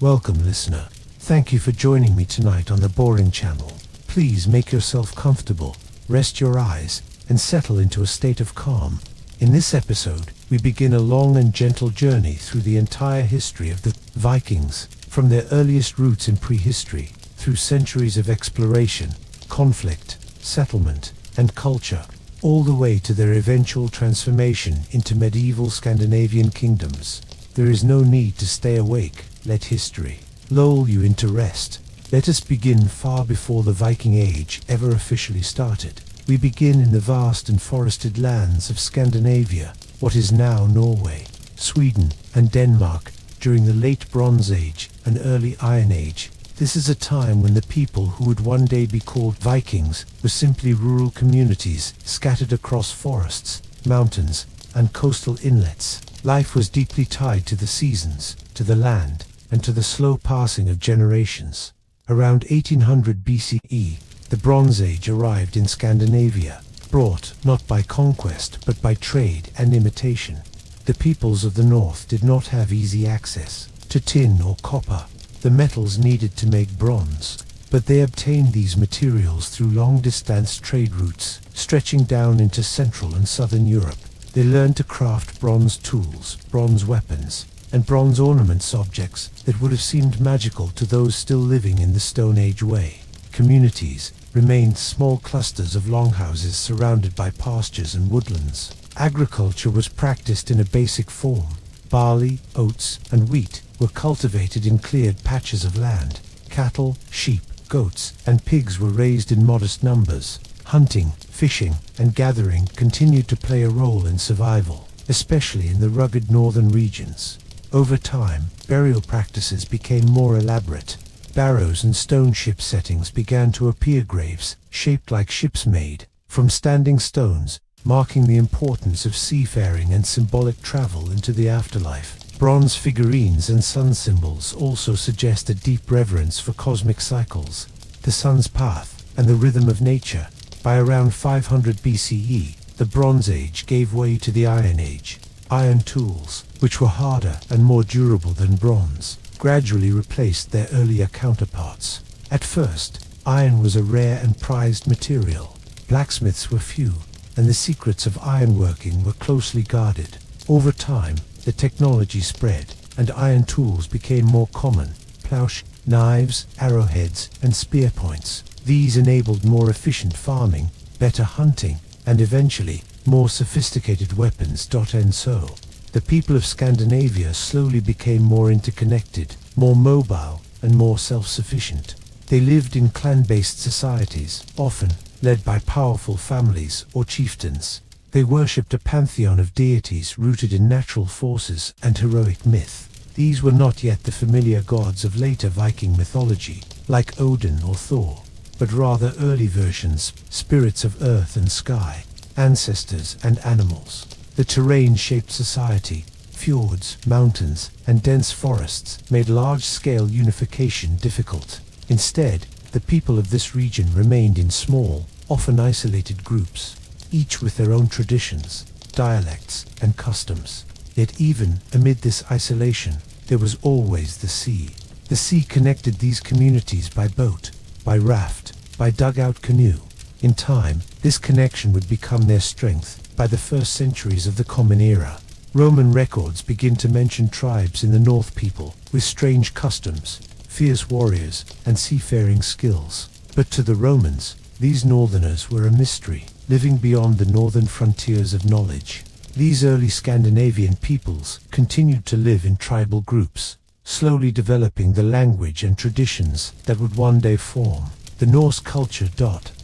Welcome, listener. Thank you for joining me tonight on the Boring Channel. Please make yourself comfortable, rest your eyes, and settle into a state of calm. In this episode, we begin a long and gentle journey through the entire history of the Vikings, from their earliest roots in prehistory, through centuries of exploration, conflict, settlement, and culture, all the way to their eventual transformation into medieval Scandinavian kingdoms. There is no need to stay awake. Let history lull you into rest. Let us begin far before the Viking Age ever officially started. We begin in the vast and forested lands of Scandinavia, what is now Norway, Sweden, and Denmark, during the late Bronze Age and early Iron Age. This is a time when the people who would one day be called Vikings were simply rural communities scattered across forests, mountains, and coastal inlets. Life was deeply tied to the seasons, to the land, and to the slow passing of generations. Around 1800 BCE, the Bronze Age arrived in Scandinavia, brought not by conquest but by trade and imitation. The peoples of the north did not have easy access to tin or copper, the metals needed to make bronze, but they obtained these materials through long-distance trade routes, stretching down into Central and Southern Europe. They learned to craft bronze tools, bronze weapons, and bronze ornaments, objects that would have seemed magical to those still living in the Stone Age way. Communities remained small clusters of longhouses surrounded by pastures and woodlands. Agriculture was practiced in a basic form. Barley, oats, and wheat were cultivated in cleared patches of land. Cattle, sheep, goats, and pigs were raised in modest numbers. Hunting, fishing, and gathering continued to play a role in survival, especially in the rugged northern regions. Over time, burial practices became more elaborate. Barrows and stone ship settings began to appear, graves shaped like ships made from standing stones, marking the importance of seafaring and symbolic travel into the afterlife. Bronze figurines and sun symbols also suggest a deep reverence for cosmic cycles, the sun's path, and the rhythm of nature. By around 500 BCE, the Bronze Age gave way to the Iron Age. Iron tools, which were harder and more durable than bronze, gradually replaced their earlier counterparts. At first, iron was a rare and prized material. Blacksmiths were few, and the secrets of ironworking were closely guarded. Over time, the technology spread, and iron tools became more common. Ploughs, knives, arrowheads, and spear points. These enabled more efficient farming, better hunting, and eventually, more sophisticated weapons. And so, the people of Scandinavia slowly became more interconnected, more mobile, and more self-sufficient. They lived in clan-based societies, often led by powerful families or chieftains. They worshipped a pantheon of deities rooted in natural forces and heroic myth. These were not yet the familiar gods of later Viking mythology, like Odin or Thor, but rather early versions, spirits of earth and sky, ancestors and animals. The terrain-shaped society, fjords, mountains, and dense forests made large-scale unification difficult. Instead, the people of this region remained in small, often isolated groups, each with their own traditions, dialects, and customs. Yet even amid this isolation, there was always the sea. The sea connected these communities by boat, by raft, by dugout canoe. In time, this connection would become their strength. By the first centuries of the Common Era, Roman records begin to mention tribes in the north people with strange customs, fierce warriors, and seafaring skills. But to the Romans, these northerners were a mystery, living beyond the northern frontiers of knowledge. These early Scandinavian peoples continued to live in tribal groups, slowly developing the language and traditions that would one day form the Norse culture.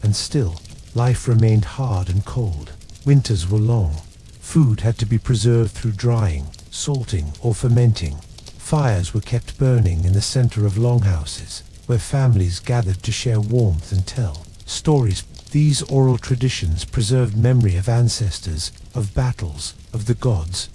And still, life remained hard and cold. Winters were long. Food had to be preserved through drying, salting, or fermenting. Fires were kept burning in the center of longhouses, where families gathered to share warmth and tell stories. These oral traditions preserved memory of ancestors, of battles, of the gods.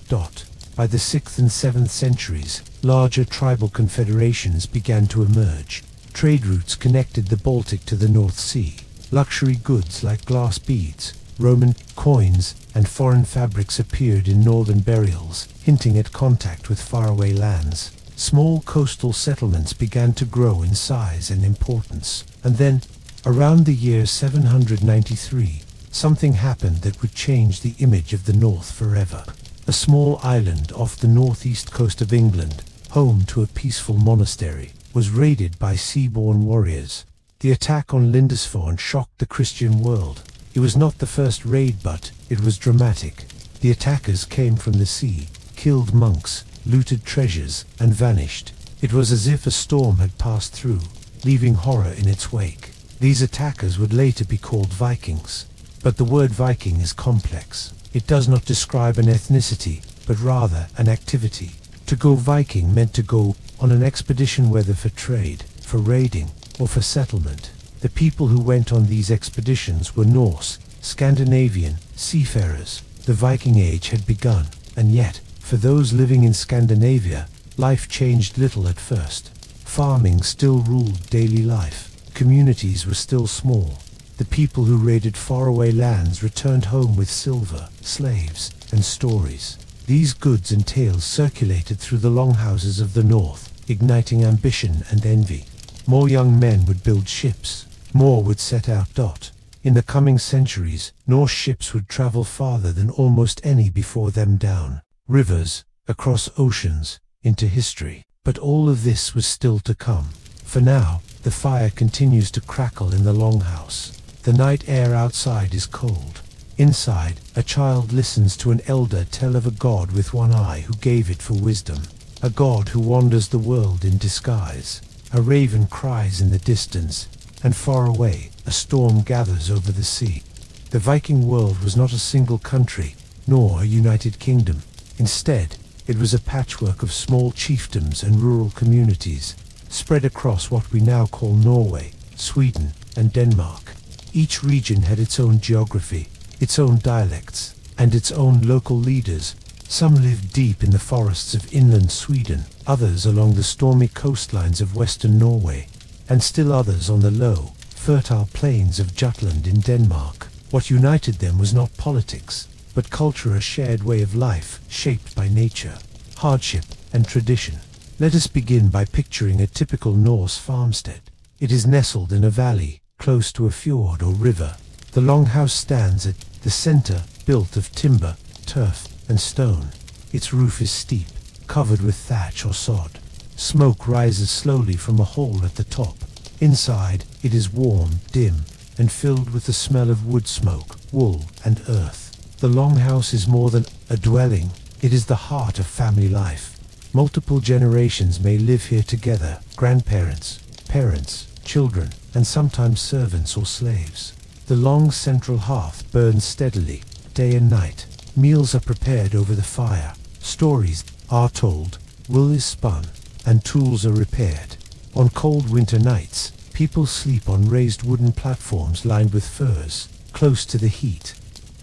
By the 6th and 7th centuries, larger tribal confederations began to emerge. Trade routes connected the Baltic to the North Sea. Luxury goods like glass beads, Roman coins, and foreign fabrics appeared in northern burials, hinting at contact with faraway lands. Small coastal settlements began to grow in size and importance. And then, around the year 793, something happened that would change the image of the North forever. A small island off the northeast coast of England, home to a peaceful monastery, was raided by sea-born warriors. The attack on Lindisfarne shocked the Christian world. It was not the first raid, but it was dramatic. The attackers came from the sea, killed monks, looted treasures, and vanished. It was as if a storm had passed through, leaving horror in its wake. These attackers would later be called Vikings. But the word Viking is complex. It does not describe an ethnicity, but rather an activity. To go Viking meant to go on an expedition, whether for trade, for raiding, or for settlement. The people who went on these expeditions were Norse, Scandinavian, seafarers. The Viking Age had begun, and yet, for those living in Scandinavia, life changed little at first. Farming still ruled daily life. Communities were still small. The people who raided faraway lands returned home with silver, slaves, and stories. These goods and tales circulated through the longhouses of the north, igniting ambition and envy. More young men would build ships. More would set out. In the coming centuries, Norse ships would travel farther than almost any before them, down rivers, across oceans, into history. But all of this was still to come. For now, the fire continues to crackle in the longhouse. The night air outside is cold. Inside, a child listens to an elder tell of a god with one eye who gave it for wisdom. A god who wanders the world in disguise. A raven cries in the distance, and far away, a storm gathers over the sea. The Viking world was not a single country, nor a united kingdom. Instead, it was a patchwork of small chiefdoms and rural communities, spread across what we now call Norway, Sweden, and Denmark. Each region had its own geography, its own dialects, and its own local leaders. Some lived deep in the forests of inland Sweden, others along the stormy coastlines of western Norway, and still others on the low, fertile plains of Jutland in Denmark. What united them was not politics, but culture, a shared way of life shaped by nature, hardship, and tradition. Let us begin by picturing a typical Norse farmstead. It is nestled in a valley, close to a fjord or river. The longhouse stands at the center, built of timber, turf, and stone. Its roof is steep, covered with thatch or sod. Smoke rises slowly from a hole at the top. Inside, it is warm, dim, and filled with the smell of wood smoke, wool, and earth. The longhouse is more than a dwelling. It is the heart of family life. Multiple generations may live here together: grandparents, parents, children, and sometimes servants or slaves. The long central hearth burns steadily, day and night. Meals are prepared over the fire. Stories are told, wool is spun, and tools are repaired. On cold winter nights, people sleep on raised wooden platforms lined with furs, close to the heat.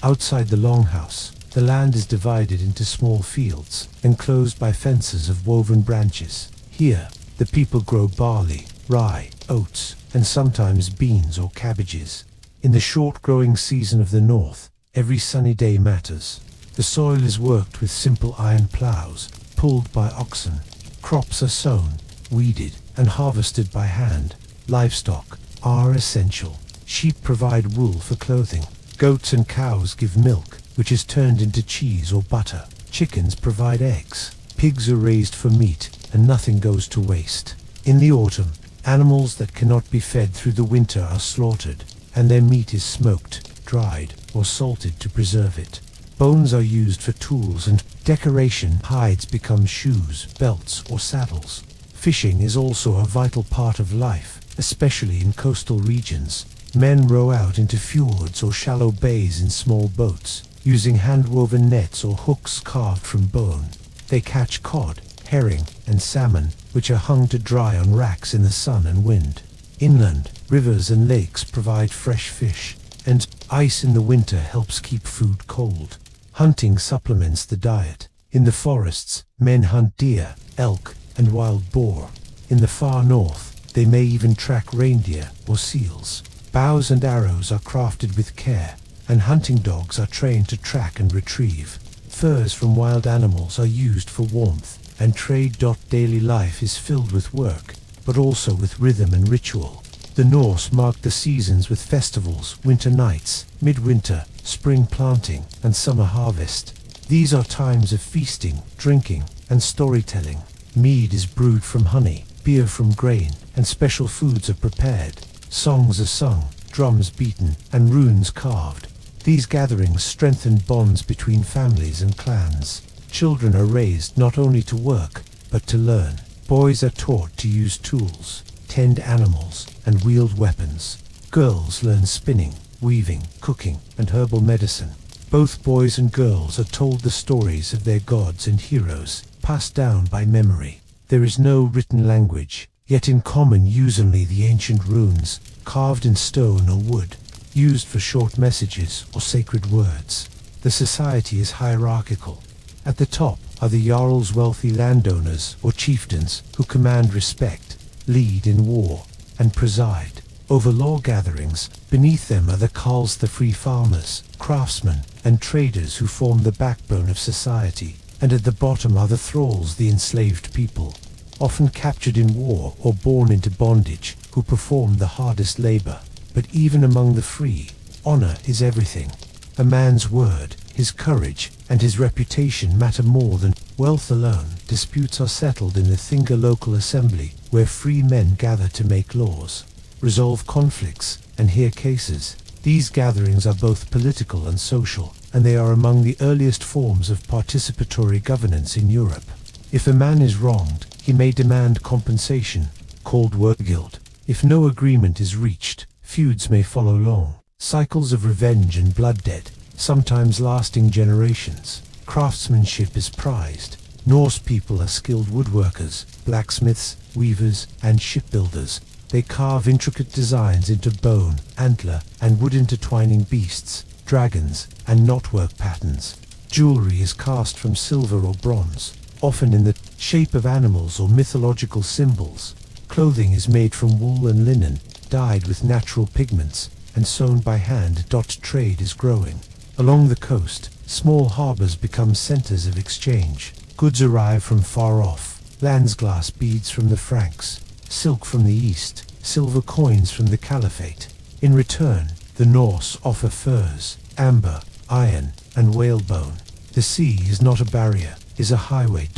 Outside the longhouse, the land is divided into small fields, enclosed by fences of woven branches. Here, the people grow barley, rye, oats, and sometimes beans or cabbages. In the short growing season of the north, every sunny day matters. The soil is worked with simple iron plows, pulled by oxen. Crops are sown, weeded, and harvested by hand. Livestock are essential. Sheep provide wool for clothing. Goats and cows give milk, which is turned into cheese or butter. Chickens provide eggs. Pigs are raised for meat, and nothing goes to waste. In the autumn, animals that cannot be fed through the winter are slaughtered, and their meat is smoked, dried, or salted to preserve it. Bones are used for tools and decoration. Hides become shoes, belts, or saddles. Fishing is also a vital part of life, especially in coastal regions. Men row out into fjords or shallow bays in small boats, using hand-woven nets or hooks carved from bone. They catch cod, herring, and salmon, which are hung to dry on racks in the sun and wind. Inland, rivers and lakes provide fresh fish, and ice in the winter helps keep food cold. Hunting supplements the diet. In the forests, men hunt deer, elk, and wild boar. In the far north, they may even track reindeer or seals. Bows and arrows are crafted with care, and hunting dogs are trained to track and retrieve. Furs from wild animals are used for warmth, and trade. Daily life is filled with work, but also with rhythm and ritual. The Norse marked the seasons with festivals, winter nights, midwinter, spring planting, and summer harvest. These are times of feasting, drinking, and storytelling. Mead is brewed from honey, beer from grain, and special foods are prepared. Songs are sung, drums beaten, and runes carved. These gatherings strengthen bonds between families and clans. Children are raised not only to work, but to learn. Boys are taught to use tools, tend animals, and wield weapons. Girls learn spinning, weaving, cooking, and herbal medicine. Both boys and girls are told the stories of their gods and heroes, passed down by memory. There is no written language, yet in common use only the ancient runes, carved in stone or wood, used for short messages or sacred words. The society is hierarchical. At the top are the Jarl's wealthy landowners or chieftains who command respect, lead in war, and preside over law gatherings. Beneath them are the carls, the free farmers, craftsmen, and traders who form the backbone of society. And at the bottom are the thralls, the enslaved people, often captured in war or born into bondage, who perform the hardest labor. But even among the free, honor is everything. A man's word, his courage, and his reputation matter more than wealth alone. Disputes are settled in the Thingr local assembly, where free men gather to make laws, resolve conflicts, and hear cases. These gatherings are both political and social, and they are among the earliest forms of participatory governance in Europe. If a man is wronged, he may demand compensation, called wordgild. If no agreement is reached, feuds may follow long cycles of revenge and blood debt, sometimes lasting generations. Craftsmanship is prized. Norse people are skilled woodworkers, blacksmiths, weavers, and shipbuilders. They carve intricate designs into bone, antler, and wood intertwining beasts, dragons, and knotwork patterns. Jewelry is cast from silver or bronze, often in the shape of animals or mythological symbols. Clothing is made from wool and linen, dyed with natural pigments, and sewn by hand. Trade is growing. Along the coast, small harbors become centers of exchange. Goods arrive from far off, lands, glass beads from the Franks, silk from the east, silver coins from the Caliphate. In return, the Norse offer furs, amber, iron, and whalebone. The sea is not a barrier, is a highway.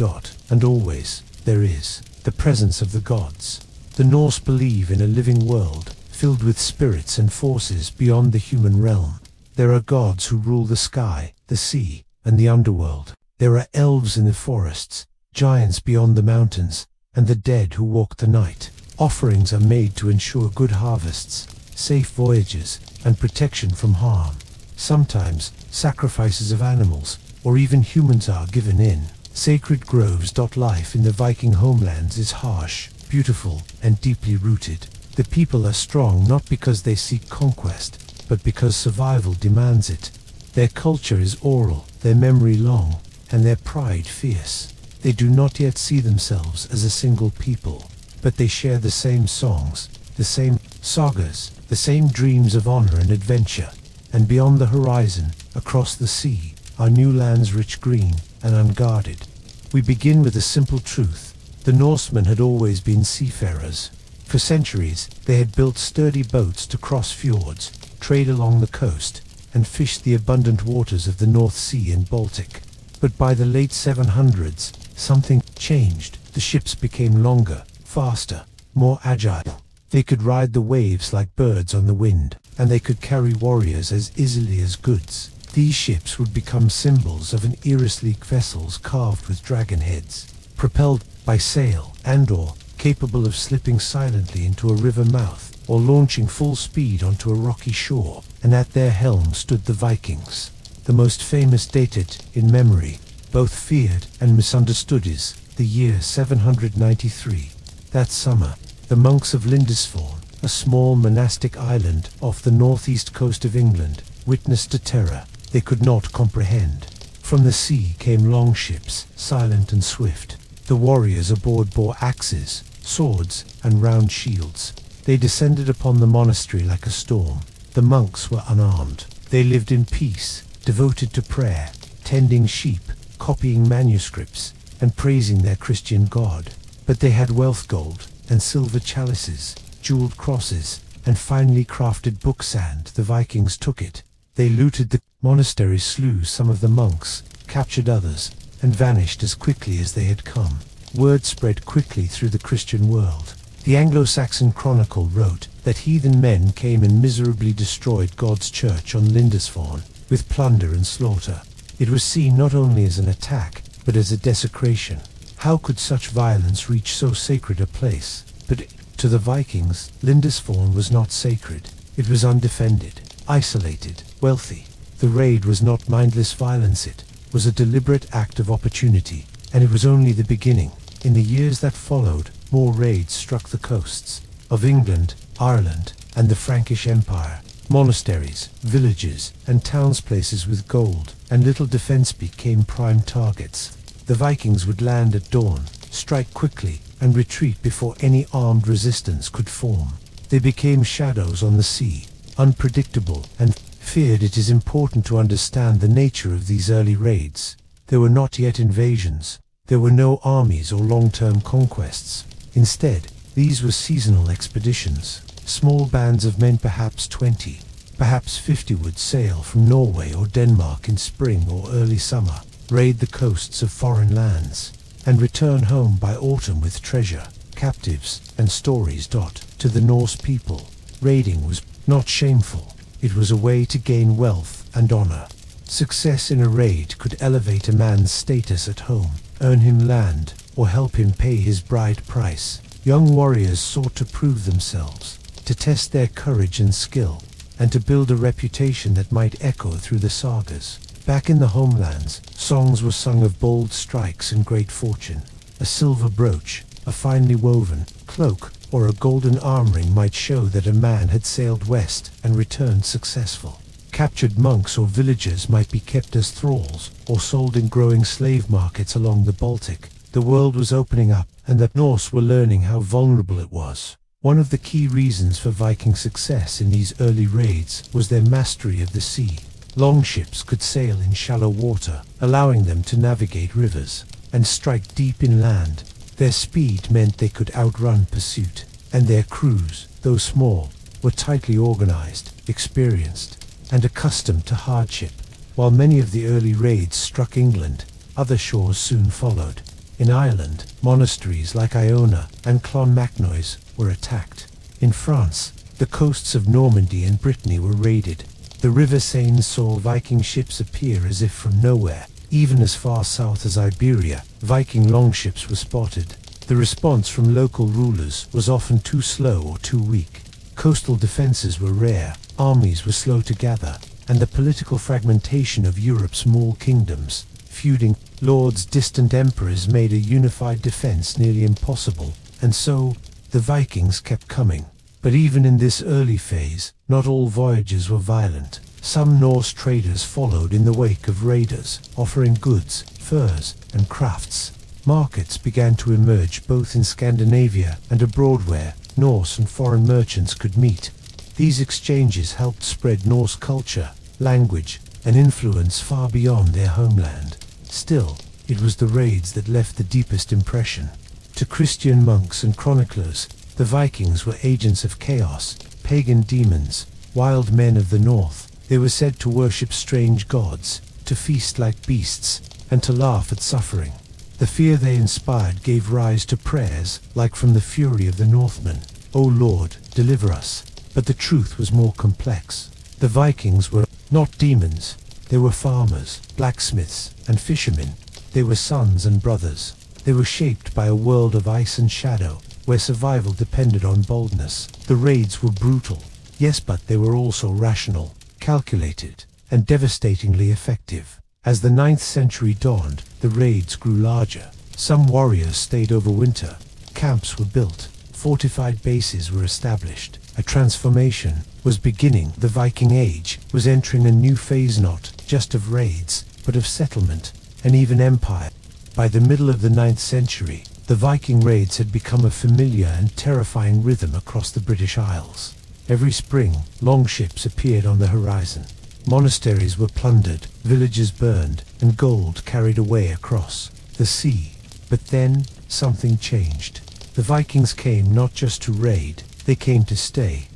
And always, there is the presence of the gods. The Norse believe in a living world, filled with spirits and forces beyond the human realm. There are gods who rule the sky, the sea, and the underworld. There are elves in the forests, giants beyond the mountains, and the dead who walk the night. Offerings are made to ensure good harvests, safe voyages, and protection from harm. Sometimes, sacrifices of animals, or even humans are given in sacred groves. Life in the Viking homelands is harsh, beautiful, and deeply rooted. The people are strong not because they seek conquest, but because survival demands it. Their culture is oral, their memory long, and their pride fierce. They do not yet see themselves as a single people, but they share the same songs, the same sagas, the same dreams of honor and adventure. And beyond the horizon, across the sea, are new lands rich green and unguarded. We begin with a simple truth. The Norsemen had always been seafarers. For centuries, they had built sturdy boats to cross fjords, trade along the coast, and fish the abundant waters of the North Sea and Baltic. But by the late 700s, something changed. The ships became longer, faster, more agile. They could ride the waves like birds on the wind, and they could carry warriors as easily as goods. These ships would become symbols of an era, sleek vessels carved with dragon heads, propelled by sail, and/or capable of slipping silently into a river mouth, or launching full speed onto a rocky shore. And at their helm stood the Vikings. The most famous, dated in memory, both feared and misunderstood, is the year 793. That summer, the monks of Lindisfarne, a small monastic island off the northeast coast of England, witnessed a terror they could not comprehend. From the sea came longships, silent and swift. The warriors aboard bore axes, swords, and round shields. They descended upon the monastery like a storm. The monks were unarmed. They lived in peace, devoted to prayer, tending sheep, copying manuscripts, and praising their Christian God. But they had wealth, gold and silver chalices, jeweled crosses, and finely crafted book sand. The Vikings took it. They looted the monasteries, slew some of the monks, captured others, and vanished as quickly as they had come. Word spread quickly through the Christian world. The Anglo-Saxon Chronicle wrote that heathen men came and miserably destroyed God's church on Lindisfarne, with plunder and slaughter. It was seen not only as an attack, but as a desecration. How could such violence reach so sacred a place? But to the Vikings, Lindisfarne was not sacred. It was undefended, isolated, wealthy. The raid was not mindless violence, it was a deliberate act of opportunity, and it was only the beginning. In the years that followed, more raids struck the coasts of England, Ireland, and the Frankish Empire. Monasteries, villages, and townsplaces with gold and little defense became prime targets. The Vikings would land at dawn, strike quickly, and retreat before any armed resistance could form. They became shadows on the sea, unpredictable and feared. It is important to understand the nature of these early raids. There were not yet invasions. There were no armies or long-term conquests. Instead, these were seasonal expeditions. Small bands of men, perhaps 20, perhaps 50, would sail from Norway or Denmark in spring or early summer, raid the coasts of foreign lands, and return home by autumn with treasure, captives, and stories. To the Norse people, raiding was not shameful. It was a way to gain wealth and honor. Success in a raid could elevate a man's status at home, earn him land, or help him pay his bride price. Young warriors sought to prove themselves, to test their courage and skill, and to build a reputation that might echo through the sagas. Back in the homelands, songs were sung of bold strikes and great fortune. A silver brooch, a finely woven cloak, or a golden arm ring might show that a man had sailed west and returned successful. Captured monks or villagers might be kept as thralls, or sold in growing slave markets along the Baltic. The world was opening up, and the Norse were learning how vulnerable it was. One of the key reasons for Viking success in these early raids was their mastery of the sea. Longships could sail in shallow water, allowing them to navigate rivers and strike deep inland. Their speed meant they could outrun pursuit, and their crews, though small, were tightly organized, experienced, and accustomed to hardship. While many of the early raids struck England, other shores soon followed. In Ireland, monasteries like Iona and Clonmacnoise were attacked. In France, the coasts of Normandy and Brittany were raided. The River Seine saw Viking ships appear as if from nowhere. Even as far south as Iberia, Viking longships were spotted. The response from local rulers was often too slow or too weak. Coastal defenses were rare, armies were slow to gather, and the political fragmentation of Europe's small kingdoms, feuding lords, distant emperors, made a unified defense nearly impossible. And so, the Vikings kept coming. But even in this early phase, not all voyages were violent. Some Norse traders followed in the wake of raiders, offering goods, furs, and crafts. Markets began to emerge both in Scandinavia and abroad where Norse and foreign merchants could meet. These exchanges helped spread Norse culture, language, and influence far beyond their homeland. Still, it was the raids that left the deepest impression. To Christian monks and chroniclers, the Vikings were agents of chaos, pagan demons, wild men of the north. They were said to worship strange gods, to feast like beasts, and to laugh at suffering. The fear they inspired gave rise to prayers, like from the fury of the Northmen, "O Lord, deliver us." But the truth was more complex. The Vikings were not demons. They were farmers, blacksmiths, and fishermen. They were sons and brothers. They were shaped by a world of ice and shadow, where survival depended on boldness. The raids were brutal, yes, but they were also rational, calculated, and devastatingly effective. As the 9th century dawned, the raids grew larger. Some warriors stayed over winter. Camps were built. Fortified bases were established. A transformation was beginning. The Viking Age was entering a new phase, not just of raids, but of settlement, and even empire. By the middle of the 9th century, the Viking raids had become a familiar and terrifying rhythm across the British Isles. Every spring, longships appeared on the horizon. Monasteries were plundered, villages burned, and gold carried away across the sea. But then, something changed. The Vikings came not just to raid, they came to stay.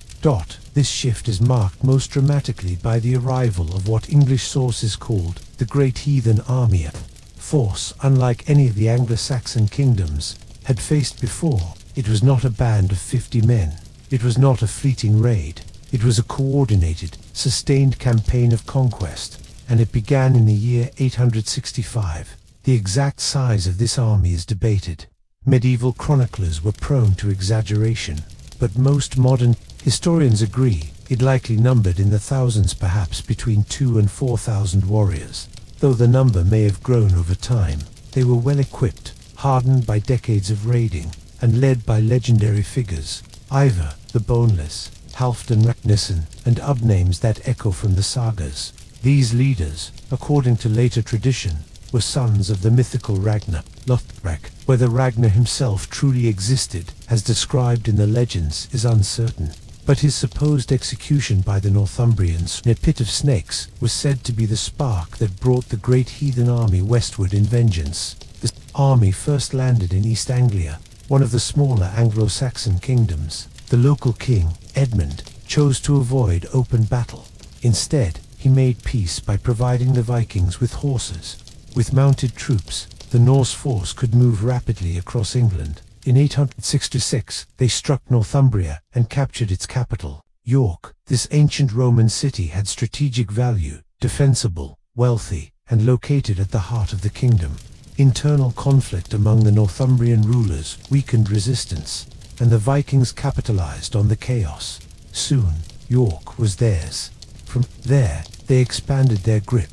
This shift is marked most dramatically by the arrival of what English sources called the Great Heathen Army, a force unlike any of the Anglo-Saxon kingdoms had faced before. It was not a band of 50 men. It was not a fleeting raid. It was a coordinated, sustained campaign of conquest, and it began in the year 865. The exact size of this army is debated. Medieval chroniclers were prone to exaggeration, but most modern historians agree it likely numbered in the thousands, perhaps between 2,000 and 4,000 warriors. Though the number may have grown over time, they were well equipped, hardened by decades of raiding, and led by legendary figures. Ivar, the Boneless, Halfdan Ragnarsson, and other names that echo from the sagas. These leaders, according to later tradition, were sons of the mythical Ragnar, Lothbrok. Whether Ragnar himself truly existed, as described in the legends, is uncertain. But his supposed execution by the Northumbrians in a pit of snakes was said to be the spark that brought the great heathen army westward in vengeance. The army first landed in East Anglia, one of the smaller Anglo-Saxon kingdoms. The local king, Edmund, chose to avoid open battle. Instead, he made peace by providing the Vikings with horses. With mounted troops, the Norse force could move rapidly across England. In 866, they struck Northumbria and captured its capital, York. This ancient Roman city had strategic value, defensible, wealthy, and located at the heart of the kingdom. Internal conflict among the Northumbrian rulers weakened resistance, and the Vikings capitalized on the chaos. Soon, York was theirs. From there, they expanded their grip.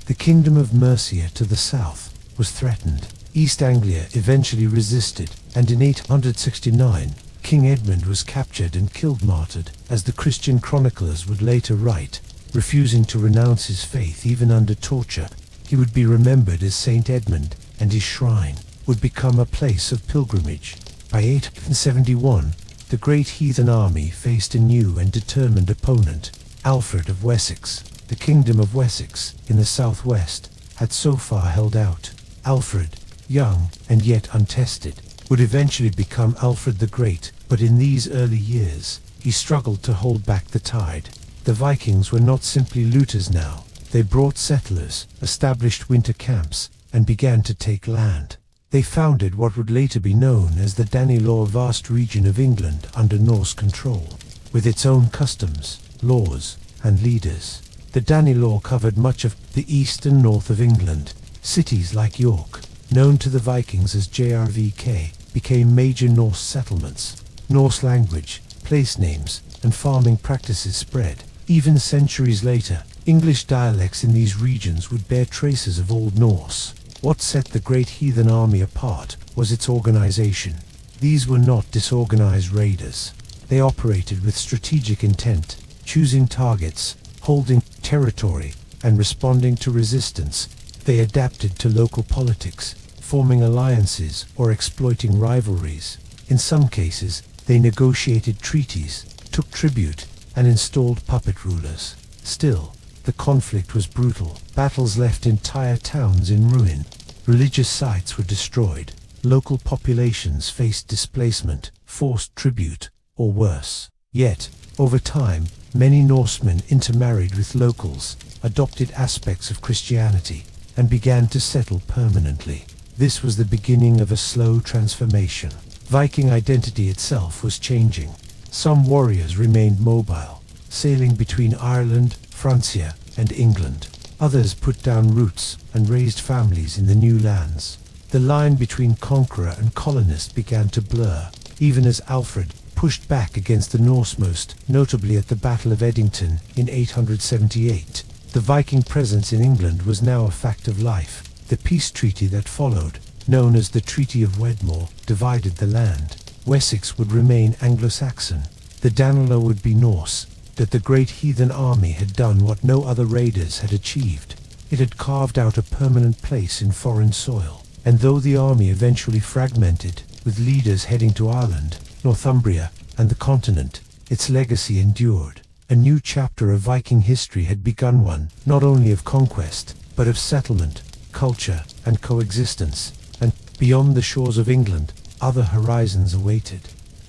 The kingdom of Mercia to the south was threatened. East Anglia eventually resisted, and in 869, King Edmund was captured and killed, martyred, as the Christian chroniclers would later write. Refusing to renounce his faith even under torture, he would be remembered as Saint Edmund, and his shrine would become a place of pilgrimage. By 871, the great heathen army faced a new and determined opponent, Alfred of Wessex. The kingdom of Wessex, in the southwest, had so far held out. Alfred, young and yet untested, would eventually become Alfred the Great, but in these early years, he struggled to hold back the tide. The Vikings were not simply looters now. They brought settlers, established winter camps, and began to take land. They founded what would later be known as the Danelaw, a vast region of England under Norse control, with its own customs, laws, and leaders. The Danelaw covered much of the east and north of England. Cities like York, known to the Vikings as Jrvk, became major Norse settlements. Norse language, place names, and farming practices spread. Even centuries later, English dialects in these regions would bear traces of Old Norse. What set the great heathen army apart was its organization. These were not disorganized raiders. They operated with strategic intent, choosing targets, holding territory, and responding to resistance. They adapted to local politics, forming alliances or exploiting rivalries. In some cases, they negotiated treaties, took tribute, and installed puppet rulers. Still, the conflict was brutal. Battles left entire towns in ruin. Religious sites were destroyed. Local populations faced displacement, forced tribute, or worse. Yet, over time, many Norsemen intermarried with locals, adopted aspects of Christianity, and began to settle permanently. This was the beginning of a slow transformation. Viking identity itself was changing. Some warriors remained mobile, sailing between Ireland, Francia, and England. Others put down roots and raised families in the new lands. The line between conqueror and colonist began to blur, even as Alfred pushed back against the Norse, most notably at the Battle of Edington in 878. The Viking presence in England was now a fact of life. The peace treaty that followed, known as the Treaty of Wedmore, divided the land. Wessex would remain Anglo-Saxon. The Danelaw would be Norse. That the great heathen army had done what no other raiders had achieved. It had carved out a permanent place in foreign soil. And though the army eventually fragmented, with leaders heading to Ireland, Northumbria, and the continent, its legacy endured. A new chapter of Viking history had begun, one not only of conquest, but of settlement, culture, and coexistence. And Beyond the shores of England, other horizons awaited.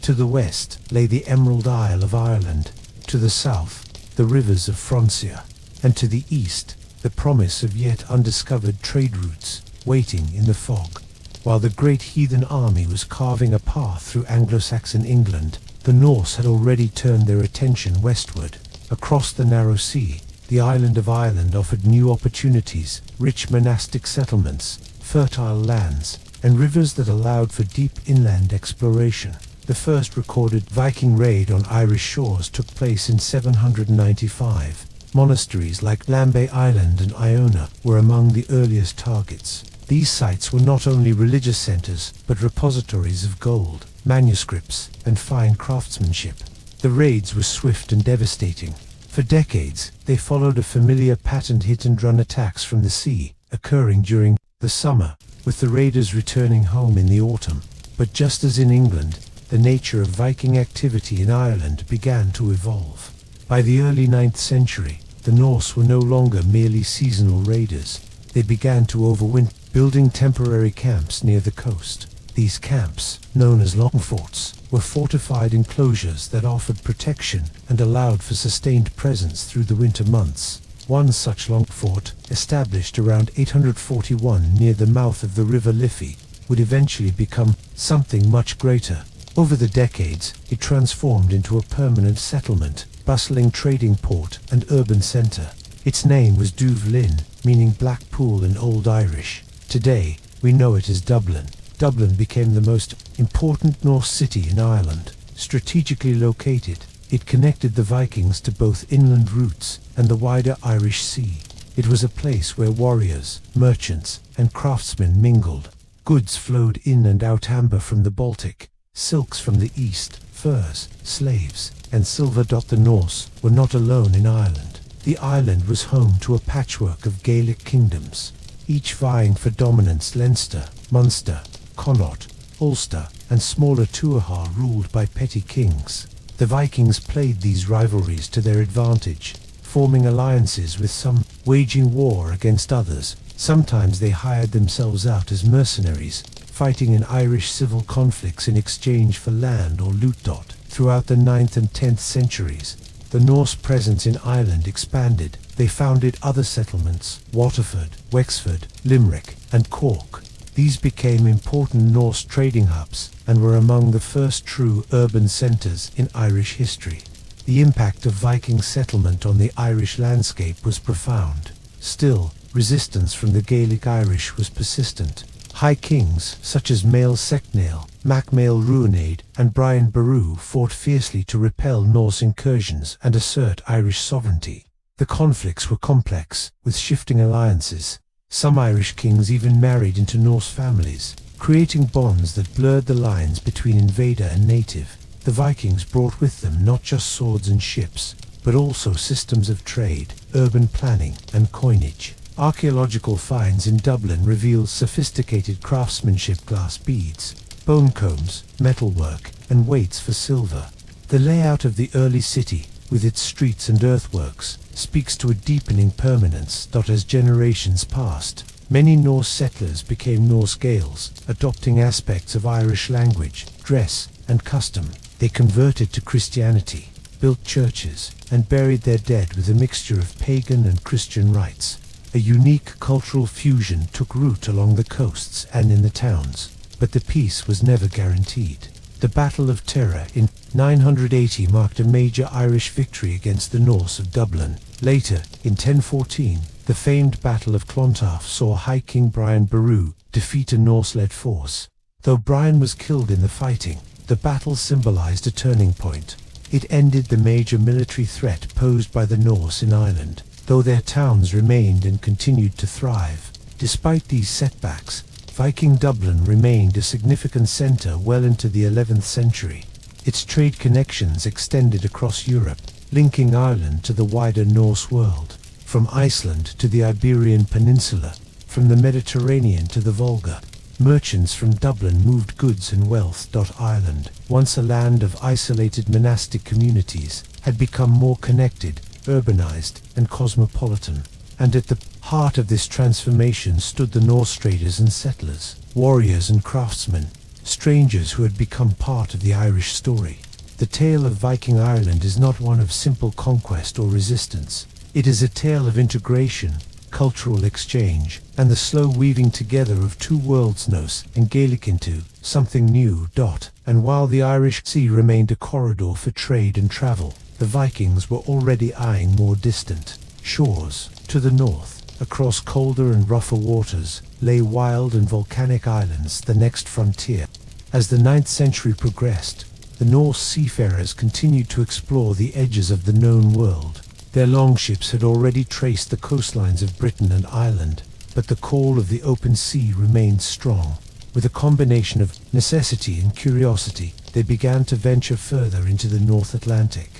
To the west lay the Emerald Isle of Ireland, to the south the rivers of Francia, and to the east the promise of yet undiscovered trade routes waiting in the fog. While the great heathen army was carving a path through Anglo-Saxon England, the Norse had already turned their attention westward. Across the narrow sea, the island of Ireland offered new opportunities, rich monastic settlements, fertile lands, and rivers that allowed for deep inland exploration. The first recorded Viking raid on Irish shores took place in 795. Monasteries like Lambay Island and Iona were among the earliest targets. These sites were not only religious centers, but repositories of gold, manuscripts, and fine craftsmanship. The raids were swift and devastating. For decades, they followed a familiar patterned hit-and-run attacks from the sea, occurring during the summer, with the raiders returning home in the autumn. But just as in England, the nature of Viking activity in Ireland began to evolve. By the early 9th century, the Norse were no longer merely seasonal raiders. They began to overwinter, building temporary camps near the coast. These camps, known as long forts, were fortified enclosures that offered protection and allowed for sustained presence through the winter months. One such long fort, established around 841 near the mouth of the River Liffey, would eventually become something much greater. Over the decades, it transformed into a permanent settlement, bustling trading port and urban centre. Its name was Dubhlin, meaning Black Pool in Old Irish. Today, we know it as Dublin. Dublin became the most important Norse city in Ireland. Strategically located, it connected the Vikings to both inland routes and the wider Irish Sea. It was a place where warriors, merchants, and craftsmen mingled. Goods flowed in and out: amber from the Baltic, silks from the east, furs, slaves, and silver. The Norse were not alone in Ireland. The island was home to a patchwork of Gaelic kingdoms, each vying for dominance. Leinster, Munster, Connaught, Ulster, and smaller Tuatha ruled by petty kings. The Vikings played these rivalries to their advantage, forming alliances with some, waging war against others. Sometimes they hired themselves out as mercenaries, fighting in Irish civil conflicts in exchange for land or loot. Throughout the 9th and 10th centuries, the Norse presence in Ireland expanded. They founded other settlements: Waterford, Wexford, Limerick, and Cork. These became important Norse trading hubs and were among the first true urban centres in Irish history. The impact of Viking settlement on the Irish landscape was profound. Still, resistance from the Gaelic Irish was persistent. High kings such as Mael Secnail, Mac Mael Ruinade, and Brian Boru fought fiercely to repel Norse incursions and assert Irish sovereignty. The conflicts were complex, with shifting alliances. Some Irish kings even married into Norse families, creating bonds that blurred the lines between invader and native. The Vikings brought with them not just swords and ships, but also systems of trade, urban planning, and coinage. Archaeological finds in Dublin reveal sophisticated craftsmanship: glass beads, bone combs, metalwork, and weights for silver. The layout of the early city, with its streets and earthworks, speaks to a deepening permanence. As generations passed, many Norse settlers became Norse Gaels, adopting aspects of Irish language, dress, and custom. They converted to Christianity, built churches, and buried their dead with a mixture of pagan and Christian rites. A unique cultural fusion took root along the coasts and in the towns, but the peace was never guaranteed. The Battle of Tara in 980 marked a major Irish victory against the Norse of Dublin. Later, in 1014, the famed Battle of Clontarf saw High King Brian Boru defeat a Norse-led force. Though Brian was killed in the fighting, the battle symbolized a turning point. It ended the major military threat posed by the Norse in Ireland, though their towns remained and continued to thrive. Despite these setbacks, Viking Dublin remained a significant centre well into the 11th century. Its trade connections extended across Europe, linking Ireland to the wider Norse world. From Iceland to the Iberian Peninsula, from the Mediterranean to the Volga, merchants from Dublin moved goods and wealth. Ireland, once a land of isolated monastic communities, had become more connected, urbanized, and cosmopolitan. And at the Heart of this transformation stood the Norse traders and settlers, warriors and craftsmen, strangers who had become part of the Irish story. The tale of Viking Ireland is not one of simple conquest or resistance. It is a tale of integration, cultural exchange, and the slow weaving together of two worlds, Norse and Gaelic, into something new. And while the Irish Sea remained a corridor for trade and travel, the Vikings were already eyeing more distant shores. To the north, across colder and rougher waters, lay wild and volcanic islands, the next frontier. As the 9th century progressed, the Norse seafarers continued to explore the edges of the known world. Their longships had already traced the coastlines of Britain and Ireland, but the call of the open sea remained strong. With a combination of necessity and curiosity, they began to venture further into the North Atlantic,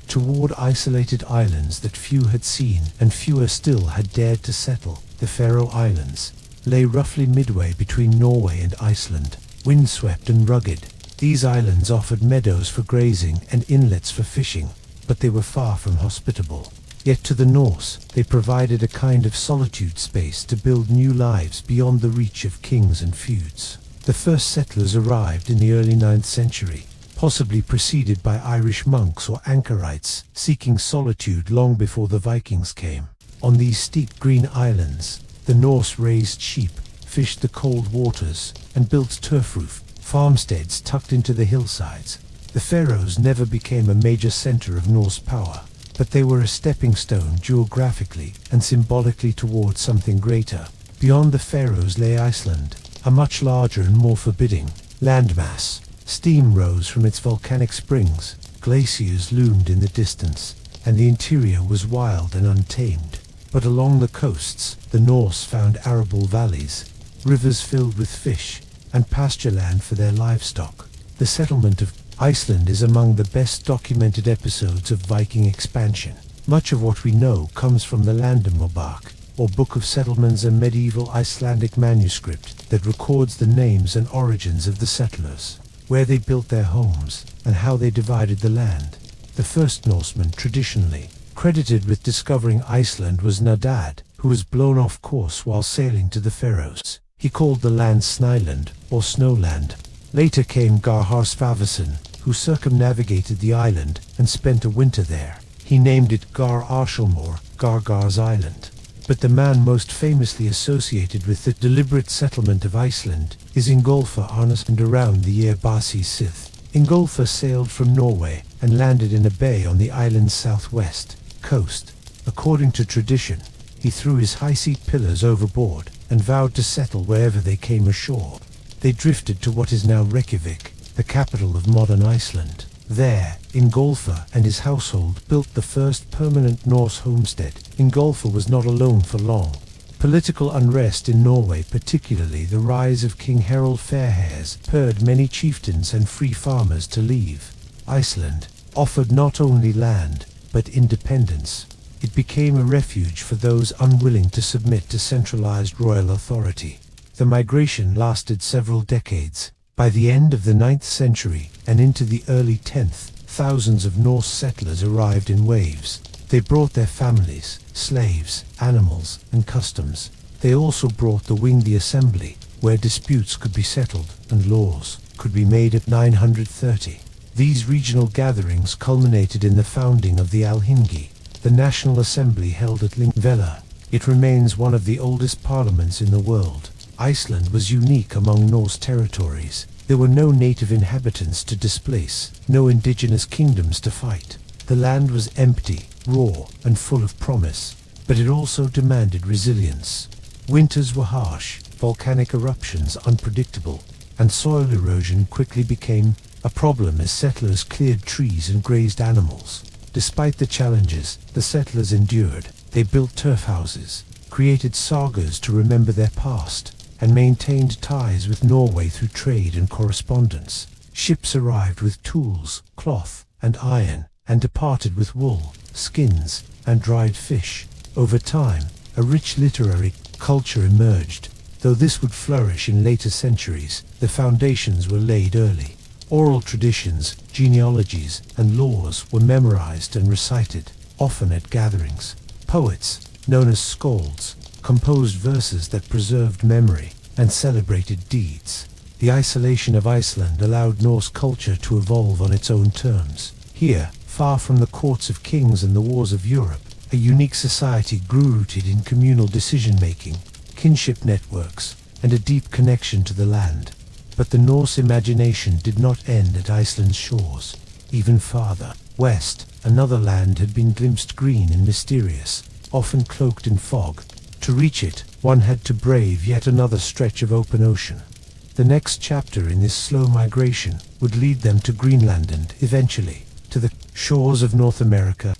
toward isolated islands that few had seen and fewer still had dared to settle. The Faroe Islands lay roughly midway between Norway and Iceland, windswept and rugged. These islands offered meadows for grazing and inlets for fishing, but they were far from hospitable. Yet to the Norse, they provided a kind of solitude, space to build new lives beyond the reach of kings and feuds. The first settlers arrived in the early 9th century, possibly preceded by Irish monks or anchorites, seeking solitude long before the Vikings came. On these steep green islands, the Norse raised sheep, fished the cold waters, and built turf-roof farmsteads tucked into the hillsides. The Faroes never became a major center of Norse power, but they were a stepping stone geographically and symbolically towards something greater. Beyond the Faroes lay Iceland, a much larger and more forbidding landmass. Steam rose from its volcanic springs, glaciers loomed in the distance, and the interior was wild and untamed. But along the coasts, the Norse found arable valleys, rivers filled with fish, and pasture land for their livestock. The settlement of Iceland is among the best documented episodes of Viking expansion. Much of what we know comes from the Landnámabók, or Book of Settlements, a medieval Icelandic manuscript that records the names and origins of the settlers, where they built their homes, and how they divided the land. The first Norseman traditionally credited with discovering Iceland was Nadad, who was blown off course while sailing to the Faroes. He called the land Snæland, or Snowland. Later came Garhar Svafason, who circumnavigated the island and spent a winter there. He named it Gar Arshelmore, Gargar's Island. But the man most famously associated with the deliberate settlement of Iceland is Ingolfur Arnason. Around the year Basi Sith, Ingolfur sailed from Norway and landed in a bay on the island's southwest coast. According to tradition, he threw his high-seat pillars overboard and vowed to settle wherever they came ashore. They drifted to what is now Reykjavik, the capital of modern Iceland. There, Ingolfur and his household built the first permanent Norse homestead. Ingolfur was not alone for long. Political unrest in Norway, particularly the rise of King Harald Fairhairs, spurred many chieftains and free farmers to leave. Iceland offered not only land, but independence. It became a refuge for those unwilling to submit to centralized royal authority. The migration lasted several decades. By the end of the 9th century and into the early 10th, thousands of Norse settlers arrived in waves. They brought their families, slaves, animals, and customs. They also brought the Wingdi assembly, where disputes could be settled and laws could be made. At 930. These regional gatherings culminated in the founding of the Alþingi, the National Assembly held at Lingvella. It remains one of the oldest parliaments in the world. Iceland was unique among Norse territories. There were no native inhabitants to displace, no indigenous kingdoms to fight. The land was empty, raw, and full of promise, but it also demanded resilience. Winters were harsh, volcanic eruptions unpredictable, and soil erosion quickly became a problem as settlers cleared trees and grazed animals. Despite the challenges, the settlers endured. They built turf houses, created sagas to remember their past, and maintained ties with Norway through trade and correspondence. Ships arrived with tools, cloth, and iron, and departed with wool, skins, and dried fish. Over time, a rich literary culture emerged. Though this would flourish in later centuries, the foundations were laid early. Oral traditions, genealogies, and laws were memorized and recited, often at gatherings. Poets, known as skalds, composed verses that preserved memory and celebrated deeds. The isolation of Iceland allowed Norse culture to evolve on its own terms. Here, far from the courts of kings and the wars of Europe, a unique society grew rooted in communal decision-making, kinship networks, and a deep connection to the land. But the Norse imagination did not end at Iceland's shores. Even farther west, another land had been glimpsed, green and mysterious, often cloaked in fog. To reach it, one had to brave yet another stretch of open ocean. The next chapter in this slow migration would lead them to Greenland and, eventually, to the shores of North America.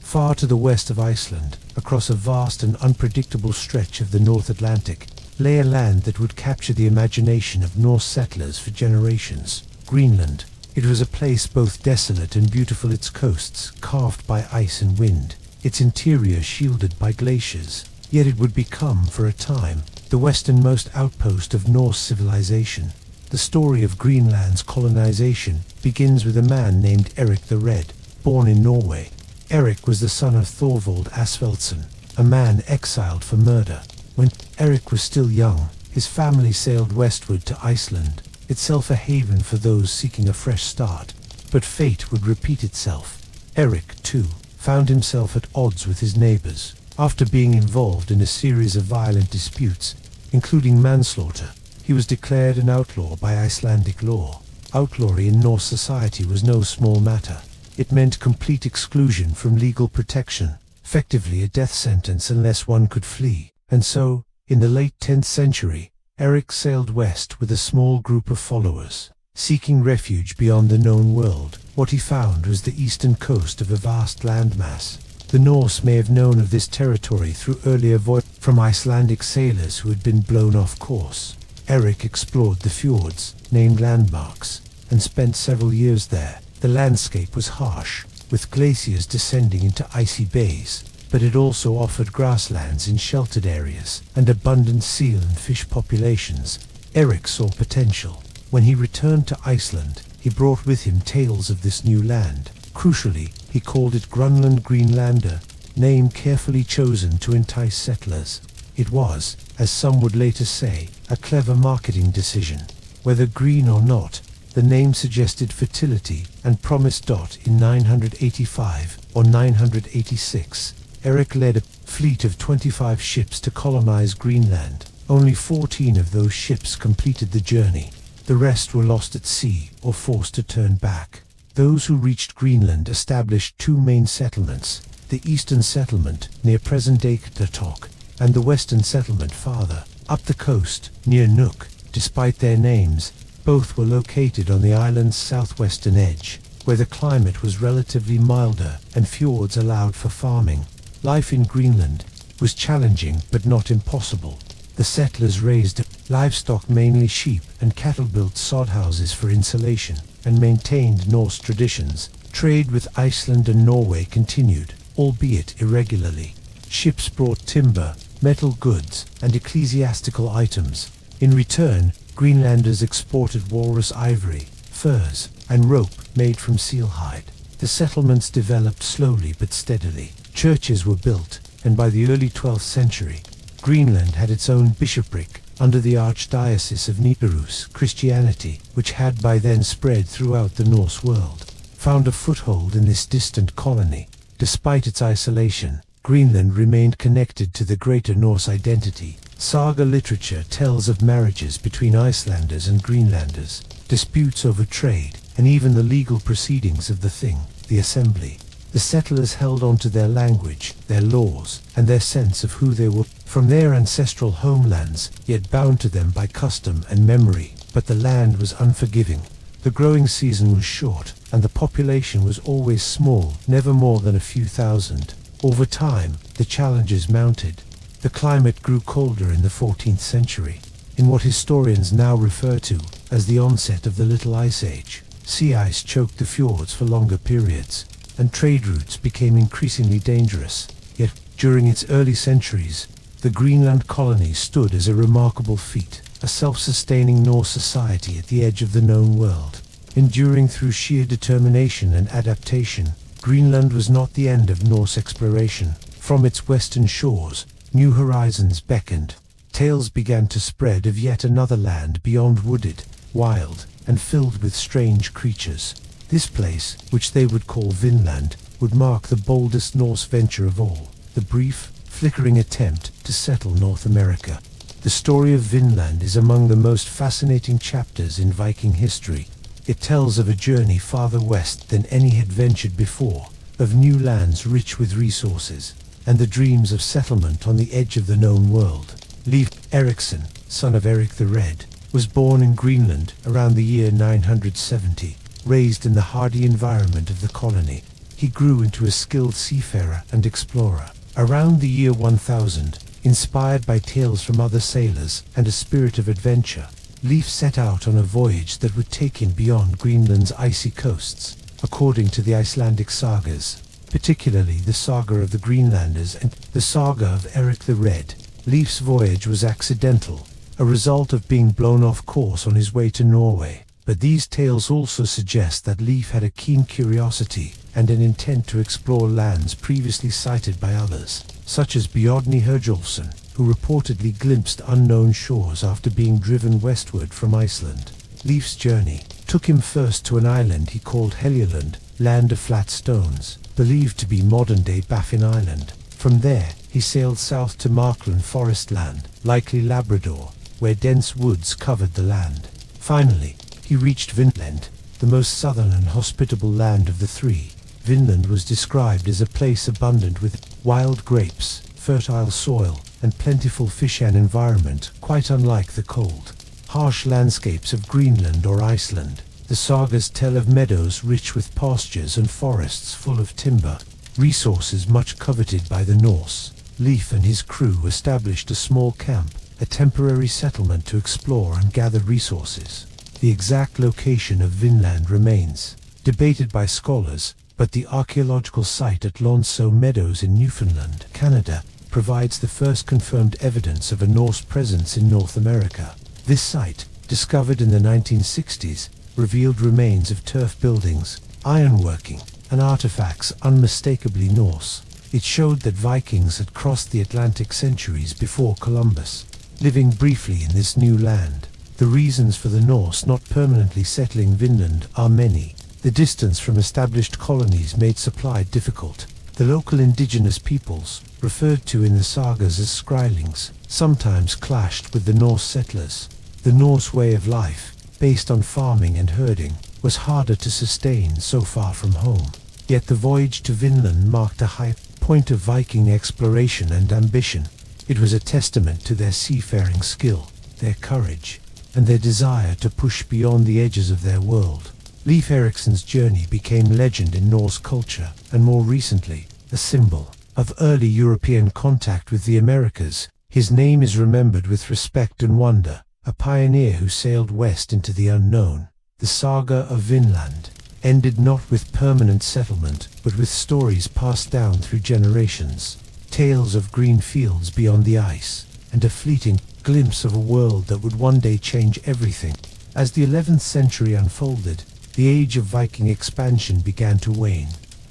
Far to the west of Iceland, across a vast and unpredictable stretch of the North Atlantic, lay a land that would capture the imagination of Norse settlers for generations. Greenland. It was a place both desolate and beautiful, its coasts carved by ice and wind, its interior shielded by glaciers. Yet it would become, for a time, the westernmost outpost of Norse civilization. The story of Greenland's colonization begins with a man named Eric the Red, born in Norway. Eric was the son of Thorvald Asfeldsson, a man exiled for murder. When Eric was still young, his family sailed westward to Iceland, itself a haven for those seeking a fresh start. But fate would repeat itself. Eric, too, found himself at odds with his neighbors. After being involved in a series of violent disputes, including manslaughter, he was declared an outlaw by Icelandic law. Outlawry in Norse society was no small matter. It meant complete exclusion from legal protection, effectively a death sentence unless one could flee. And so, in the late 10th century, Eric sailed west with a small group of followers, seeking refuge beyond the known world. What he found was the eastern coast of a vast landmass. The Norse may have known of this territory through earlier voyages from Icelandic sailors who had been blown off course. Eric explored the fjords, named landmarks, and spent several years there. The landscape was harsh, with glaciers descending into icy bays, but it also offered grasslands in sheltered areas and abundant seal and fish populations. Eric saw potential. When he returned to Iceland, he brought with him tales of this new land. Crucially, he called it Grunland Greenlander, name carefully chosen to entice settlers. It was, as some would later say, a clever marketing decision. Whether green or not, the name suggested fertility and promised. In 985 or 986, Eric led a fleet of 25 ships to colonize Greenland. Only 14 of those ships completed the journey. The rest were lost at sea or forced to turn back. Those who reached Greenland established two main settlements, the eastern settlement near present-day Qaqortoq, and the western settlement farther up the coast near Nuuk. Despite their names, both were located on the island's southwestern edge, where the climate was relatively milder and fjords allowed for farming. Life in Greenland was challenging but not impossible. The settlers raised livestock, mainly sheep and cattle, built sod houses for insulation, and maintained Norse traditions. Trade with Iceland and Norway continued, albeit irregularly. Ships brought timber, metal goods, and ecclesiastical items. In return, Greenlanders exported walrus ivory, furs, and rope made from seal hide. The settlements developed slowly but steadily. Churches were built, and by the early 12th century, Greenland had its own bishopric. Under the Archdiocese of Nidaros, Christianity, which had by then spread throughout the Norse world, found a foothold in this distant colony. Despite its isolation, Greenland remained connected to the greater Norse identity. Saga literature tells of marriages between Icelanders and Greenlanders, disputes over trade, and even the legal proceedings of the Thing, the assembly. The settlers held on to their language, their laws, and their sense of who they were from their ancestral homelands, yet bound to them by custom and memory. But the land was unforgiving. The growing season was short, and the population was always small, never more than a few thousand. Over time, the challenges mounted. The climate grew colder in the 14th century, in what historians now refer to as the onset of the Little Ice Age. Sea ice choked the fjords for longer periods, and trade routes became increasingly dangerous. Yet, during its early centuries, the Greenland colony stood as a remarkable feat, a self-sustaining Norse society at the edge of the known world. Enduring through sheer determination and adaptation, Greenland was not the end of Norse exploration. From its western shores, new horizons beckoned. Tales began to spread of yet another land beyond, wooded, wild, and filled with strange creatures. This place, which they would call Vinland, would mark the boldest Norse venture of all, the brief, flickering attempt to settle North America. The story of Vinland is among the most fascinating chapters in Viking history. It tells of a journey farther west than any had ventured before, of new lands rich with resources, and the dreams of settlement on the edge of the known world. Leif Erikson, son of Eric the Red, was born in Greenland around the year 970. Raised in the hardy environment of the colony, he grew into a skilled seafarer and explorer. Around the year 1000, inspired by tales from other sailors and a spirit of adventure, Leif set out on a voyage that would take him beyond Greenland's icy coasts. According to the Icelandic sagas, particularly the saga of the Greenlanders and the saga of Eric the Red, Leif's voyage was accidental, a result of being blown off course on his way to Norway. But these tales also suggest that Leif had a keen curiosity and an intent to explore lands previously sighted by others, such as Bjarni Herjolfsson, who reportedly glimpsed unknown shores after being driven westward from Iceland. Leif's journey took him first to an island he called Helgeland, land of flat stones, believed to be modern-day Baffin Island. From there, he sailed south to Markland Forest Land, likely Labrador, where dense woods covered the land. Finally, he reached Vinland, the most southern and hospitable land of the three. Vinland was described as a place abundant with wild grapes, fertile soil, and plentiful fish, an environment quite unlike the cold, harsh landscapes of Greenland or Iceland. The sagas tell of meadows rich with pastures and forests full of timber, resources much coveted by the Norse. Leif and his crew established a small camp, a temporary settlement to explore and gather resources. The exact location of Vinland remains debated by scholars, but the archaeological site at Lonso Meadows in Newfoundland, Canada, provides the first confirmed evidence of a Norse presence in North America. This site, discovered in the 1960s, revealed remains of turf buildings, ironworking, and artifacts unmistakably Norse. It showed that Vikings had crossed the Atlantic centuries before Columbus, living briefly in this new land. The reasons for the Norse not permanently settling Vinland are many. The distance from established colonies made supply difficult. The local indigenous peoples, referred to in the sagas as Skrælings, sometimes clashed with the Norse settlers. The Norse way of life, based on farming and herding, was harder to sustain so far from home. Yet the voyage to Vinland marked a high point of Viking exploration and ambition. It was a testament to their seafaring skill, their courage, and their desire to push beyond the edges of their world. Leif Erikson's journey became legend in Norse culture, and more recently, a symbol of early European contact with the Americas. His name is remembered with respect and wonder, a pioneer who sailed west into the unknown. The saga of Vinland ended not with permanent settlement, but with stories passed down through generations, tales of green fields beyond the ice, and a fleeting glimpse of a world that would one day change everything. As the 11th century unfolded, the age of Viking expansion began to wane.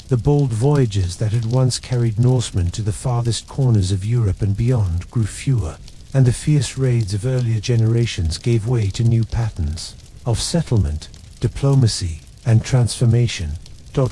The bold voyages that had once carried Norsemen to the farthest corners of Europe and beyond grew fewer, and the fierce raids of earlier generations gave way to new patterns of settlement, diplomacy, and transformation.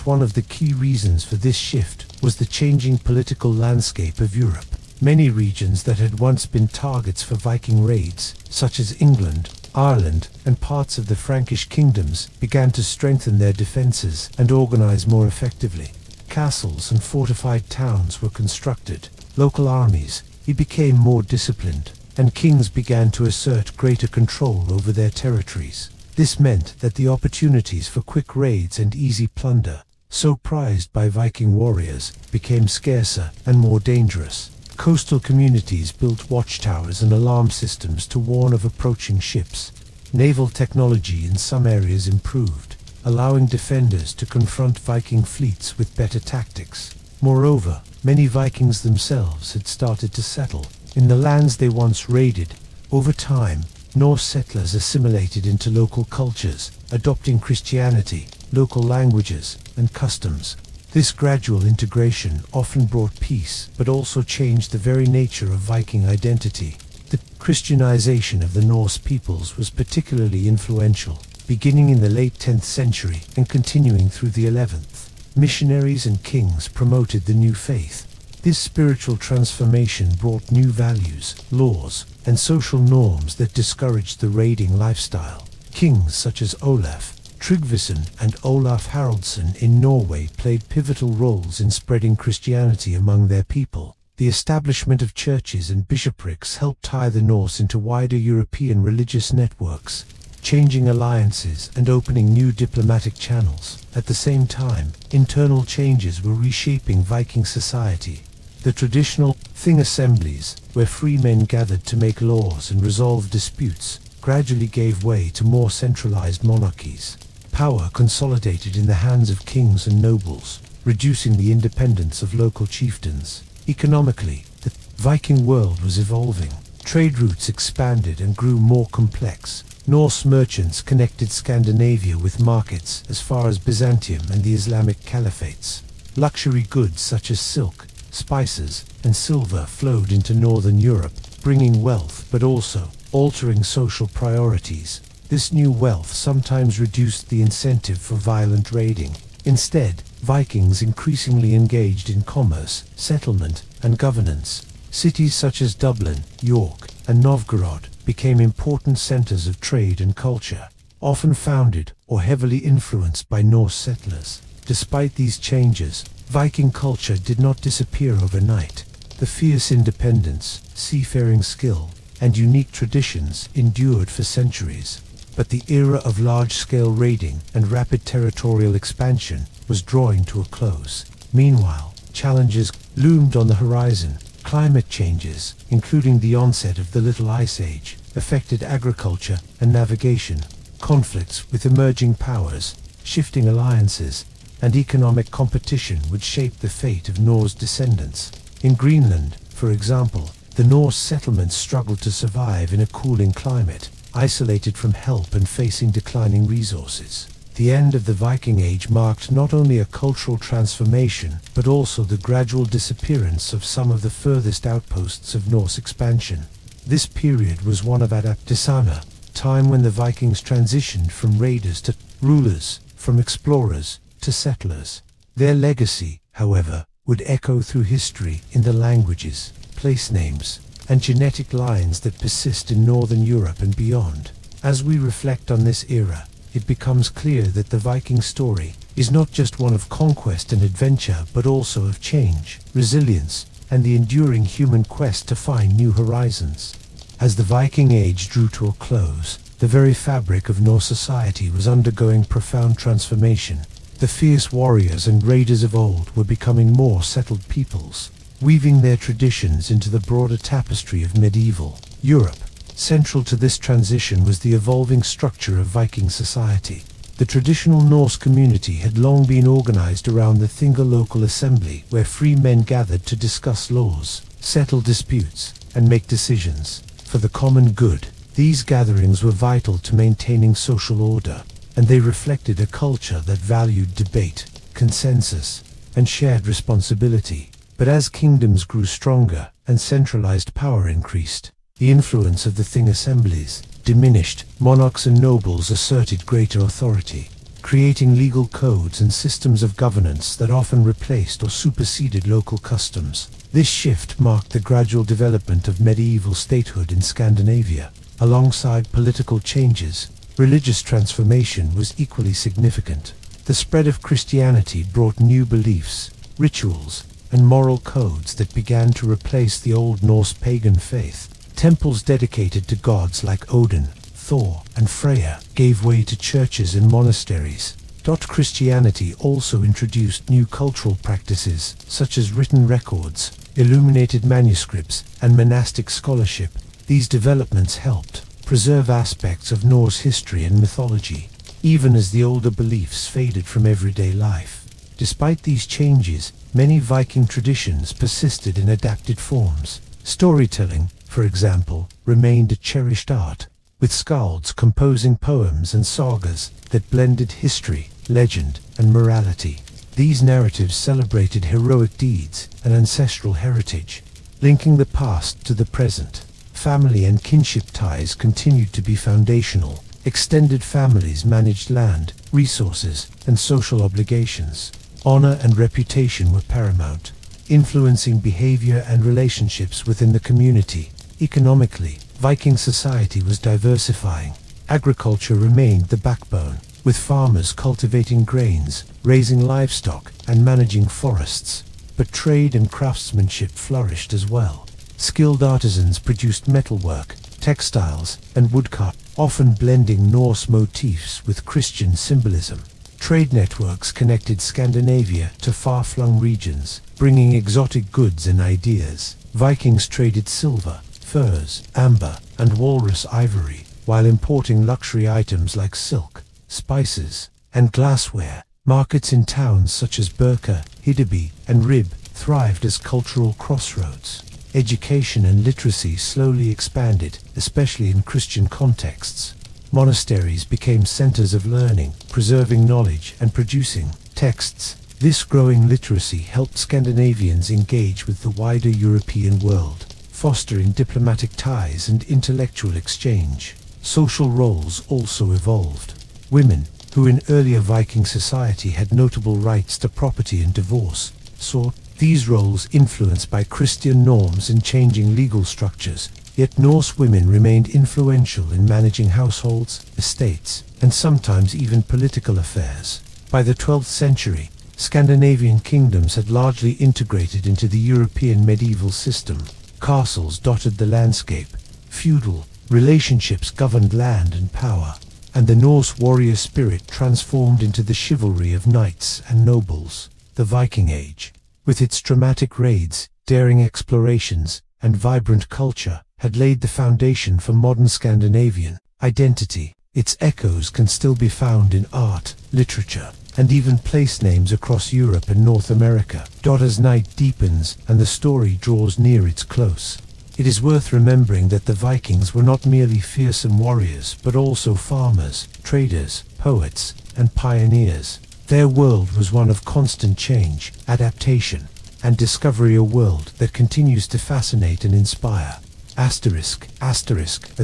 One of the key reasons for this shift was the changing political landscape of Europe. Many regions that had once been targets for Viking raids, such as England, Ireland, and parts of the Frankish kingdoms, began to strengthen their defenses and organize more effectively. Castles and fortified towns were constructed. Local armies became more disciplined, and kings began to assert greater control over their territories. This meant that the opportunities for quick raids and easy plunder, so prized by Viking warriors, became scarcer and more dangerous. Coastal communities built watchtowers and alarm systems to warn of approaching ships. Naval technology in some areas improved, allowing defenders to confront Viking fleets with better tactics. Moreover, many Vikings themselves had started to settle in the lands they once raided. Over time, Norse settlers assimilated into local cultures, adopting Christianity, local languages, and customs. This gradual integration often brought peace, but also changed the very nature of Viking identity. The Christianization of the Norse peoples was particularly influential, beginning in the late 10th century and continuing through the 11th. Missionaries and kings promoted the new faith. This spiritual transformation brought new values, laws, and social norms that discouraged the raiding lifestyle. Kings such as Olaf Tryggvason and Olaf Haraldsson in Norway played pivotal roles in spreading Christianity among their people. The establishment of churches and bishoprics helped tie the Norse into wider European religious networks, changing alliances and opening new diplomatic channels. At the same time, internal changes were reshaping Viking society. The traditional thing assemblies, where free men gathered to make laws and resolve disputes, gradually gave way to more centralized monarchies. Power consolidated in the hands of kings and nobles, reducing the independence of local chieftains. Economically, the Viking world was evolving. Trade routes expanded and grew more complex. Norse merchants connected Scandinavia with markets as far as Byzantium and the Islamic caliphates. Luxury goods such as silk, spices, and silver flowed into northern Europe, bringing wealth but also altering social priorities. This new wealth sometimes reduced the incentive for violent raiding. Instead, Vikings increasingly engaged in commerce, settlement, and governance. Cities such as Dublin, York, and Novgorod became important centers of trade and culture, often founded or heavily influenced by Norse settlers. Despite these changes, Viking culture did not disappear overnight. The fierce independence, seafaring skill, and unique traditions endured for centuries. But the era of large-scale raiding and rapid territorial expansion was drawing to a close. Meanwhile, challenges loomed on the horizon. Climate changes, including the onset of the Little Ice Age, affected agriculture and navigation. Conflicts with emerging powers, shifting alliances, and economic competition would shape the fate of Norse descendants. In Greenland, for example, the Norse settlements struggled to survive in a cooling climate, isolated from help and facing declining resources. The end of the Viking Age marked not only a cultural transformation, but also the gradual disappearance of some of the furthest outposts of Norse expansion. This period was one of adaptation, time when the Vikings transitioned from raiders to rulers, from explorers to settlers. Their legacy, however, would echo through history in the languages, place names, and genetic lines that persist in Northern Europe and beyond. As we reflect on this era, it becomes clear that the Viking story is not just one of conquest and adventure, but also of change, resilience, and the enduring human quest to find new horizons. As the Viking Age drew to a close, the very fabric of Norse society was undergoing profound transformation. The fierce warriors and raiders of old were becoming more settled peoples, weaving their traditions into the broader tapestry of medieval Europe. Central to this transition was the evolving structure of Viking society. The traditional Norse community had long been organized around the Thingr local assembly, where free men gathered to discuss laws, settle disputes, and make decisions for the common good. These gatherings were vital to maintaining social order, and they reflected a culture that valued debate, consensus, and shared responsibility. But as kingdoms grew stronger and centralized power increased, the influence of the Thing assemblies diminished. Monarchs and nobles asserted greater authority, creating legal codes and systems of governance that often replaced or superseded local customs. This shift marked the gradual development of medieval statehood in Scandinavia. Alongside political changes, religious transformation was equally significant. The spread of Christianity brought new beliefs, rituals, and moral codes that began to replace the Old Norse pagan faith. Temples dedicated to gods like Odin, Thor, and Freya gave way to churches and monasteries. Christianity also introduced new cultural practices, such as written records, illuminated manuscripts, and monastic scholarship. These developments helped preserve aspects of Norse history and mythology, even as the older beliefs faded from everyday life. Despite these changes, many Viking traditions persisted in adapted forms. Storytelling, for example, remained a cherished art, with skalds composing poems and sagas that blended history, legend, and morality. These narratives celebrated heroic deeds and ancestral heritage, linking the past to the present. Family and kinship ties continued to be foundational. Extended families managed land, resources, and social obligations. Honor and reputation were paramount, influencing behavior and relationships within the community. Economically, Viking society was diversifying. Agriculture remained the backbone, with farmers cultivating grains, raising livestock, and managing forests. But trade and craftsmanship flourished as well. Skilled artisans produced metalwork, textiles, and woodcut, often blending Norse motifs with Christian symbolism. Trade networks connected Scandinavia to far-flung regions, bringing exotic goods and ideas. Vikings traded silver, furs, amber, and walrus ivory, while importing luxury items like silk, spices, and glassware. Markets in towns such as Birka, Hiddeby, and Rib thrived as cultural crossroads. Education and literacy slowly expanded, especially in Christian contexts. Monasteries became centers of learning, preserving knowledge and producing texts. This growing literacy helped Scandinavians engage with the wider European world, fostering diplomatic ties and intellectual exchange. Social roles also evolved. Women, who in earlier Viking society had notable rights to property and divorce, saw these roles influenced by Christian norms and changing legal structures. Yet Norse women remained influential in managing households, estates, and sometimes even political affairs. By the 12th century, Scandinavian kingdoms had largely integrated into the European medieval system. Castles dotted the landscape, feudal relationships governed land and power, and the Norse warrior spirit transformed into the chivalry of knights and nobles. The Viking Age, with its dramatic raids, daring explorations, and vibrant culture, had laid the foundation for modern Scandinavian identity. Its echoes can still be found in art, literature, and even place names across Europe and North America. As night deepens and the story draws near its close, it is worth remembering that the Vikings were not merely fearsome warriors, but also farmers, traders, poets, and pioneers. Their world was one of constant change, adaptation, and discovery, a world that continues to fascinate and inspire. Asterisk, as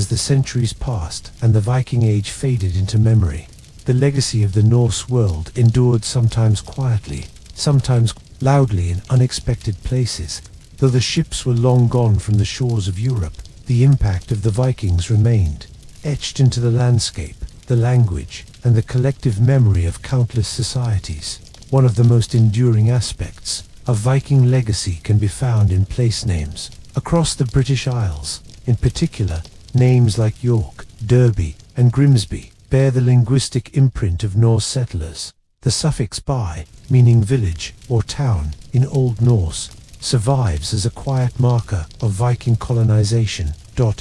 the centuries passed and the Viking Age faded into memory, the legacy of the Norse world endured, sometimes quietly, sometimes loudly in unexpected places. Though the ships were long gone from the shores of Europe, the impact of the Vikings remained, etched into the landscape, the language, and the collective memory of countless societies. One of the most enduring aspects of Viking legacy can be found in place names. Across the British Isles, in particular, names like York, Derby, and Grimsby bear the linguistic imprint of Norse settlers. The suffix by, meaning village or town in Old Norse, survives as a quiet marker of Viking colonization.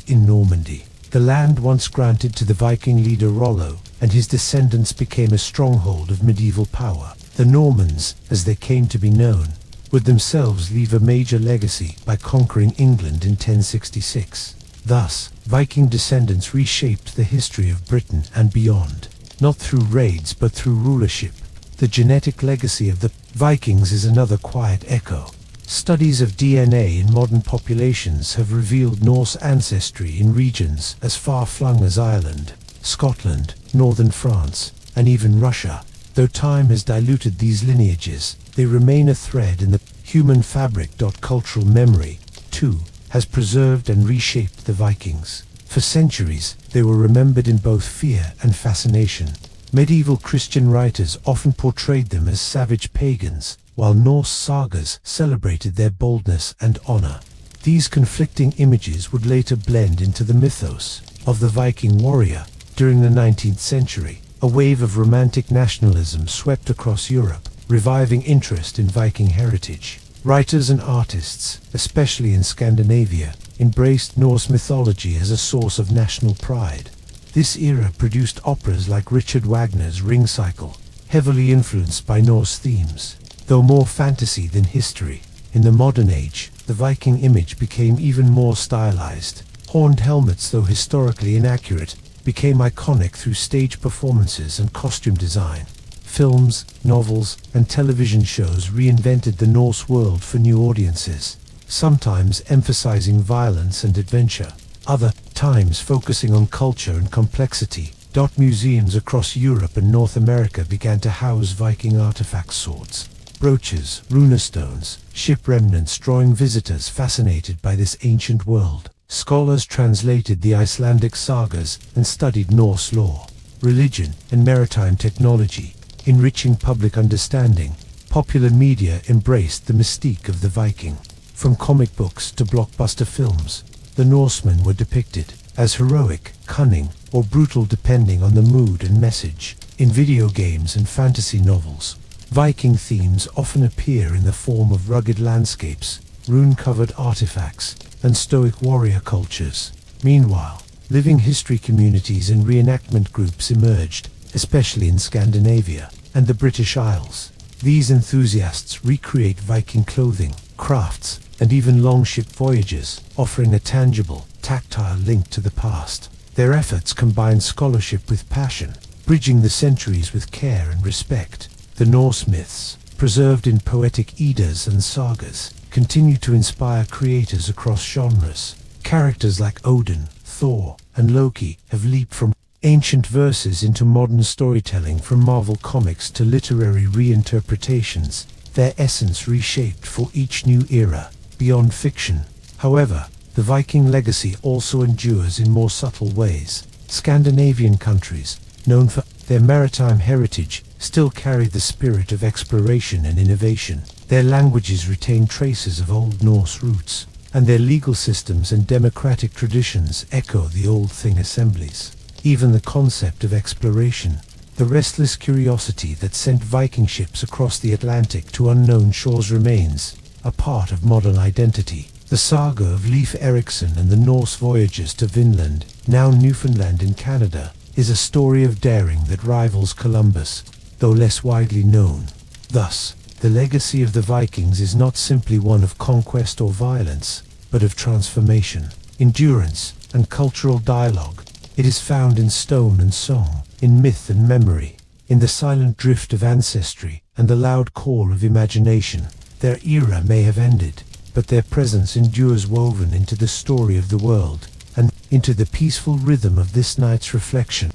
In Normandy, the land once granted to the Viking leader Rollo and his descendants became a stronghold of medieval power. The Normans, as they came to be known, would themselves leave a major legacy by conquering England in 1066. Thus, Viking descendants reshaped the history of Britain and beyond, not through raids but through rulership. The genetic legacy of the Vikings is another quiet echo. Studies of DNA in modern populations have revealed Norse ancestry in regions as far-flung as Ireland, Scotland, northern France, and even Russia. Though time has diluted these lineages, they remain a thread in the human fabric. Cultural memory, too, has preserved and reshaped the Vikings. For centuries, they were remembered in both fear and fascination. Medieval Christian writers often portrayed them as savage pagans, while Norse sagas celebrated their boldness and honor. These conflicting images would later blend into the mythos of the Viking warrior. During the 19th century, a wave of romantic nationalism swept across Europe, reviving interest in Viking heritage. Writers and artists, especially in Scandinavia, embraced Norse mythology as a source of national pride. This era produced operas like Richard Wagner's Ring Cycle, heavily influenced by Norse themes. Though more fantasy than history, in the modern age, the Viking image became even more stylized. Horned helmets, though historically inaccurate, became iconic through stage performances and costume design. Films, novels, and television shows reinvented the Norse world for new audiences, sometimes emphasizing violence and adventure, other times focusing on culture and complexity. Museums across Europe and North America began to house Viking artifacts, swords, brooches, runestones, ship remnants, drawing visitors fascinated by this ancient world. Scholars translated the Icelandic sagas and studied Norse lore, religion, and maritime technology, enriching public understanding. Popular media embraced the mystique of the Viking. From comic books to blockbuster films, the Norsemen were depicted as heroic, cunning, or brutal depending on the mood and message. In video games and fantasy novels, Viking themes often appear in the form of rugged landscapes, rune-covered artifacts, and stoic warrior cultures. Meanwhile, living history communities and reenactment groups emerged, especially in Scandinavia and the British Isles. These enthusiasts recreate Viking clothing, crafts, and even longship voyages, offering a tangible, tactile link to the past. Their efforts combine scholarship with passion, bridging the centuries with care and respect. The Norse myths, preserved in poetic Eddas and sagas, continue to inspire creators across genres. Characters like Odin, Thor, and Loki have leaped from ancient verses into modern storytelling, from Marvel Comics to literary reinterpretations, their essence reshaped for each new era. Beyond fiction, however, the Viking legacy also endures in more subtle ways. Scandinavian countries, known for their maritime heritage, still carry the spirit of exploration and innovation. Their languages retain traces of Old Norse roots, and their legal systems and democratic traditions echo the Old Thing assemblies. Even the concept of exploration, the restless curiosity that sent Viking ships across the Atlantic to unknown shores, remains a part of modern identity. The saga of Leif Erikson and the Norse voyages to Vinland, now Newfoundland in Canada, is a story of daring that rivals Columbus, though less widely known. Thus, the legacy of the Vikings is not simply one of conquest or violence, but of transformation, endurance, and cultural dialogue. It is found in stone and song, in myth and memory, in the silent drift of ancestry and the loud call of imagination. Their era may have ended, but their presence endures, woven into the story of the world, and into the peaceful rhythm of this night's reflection.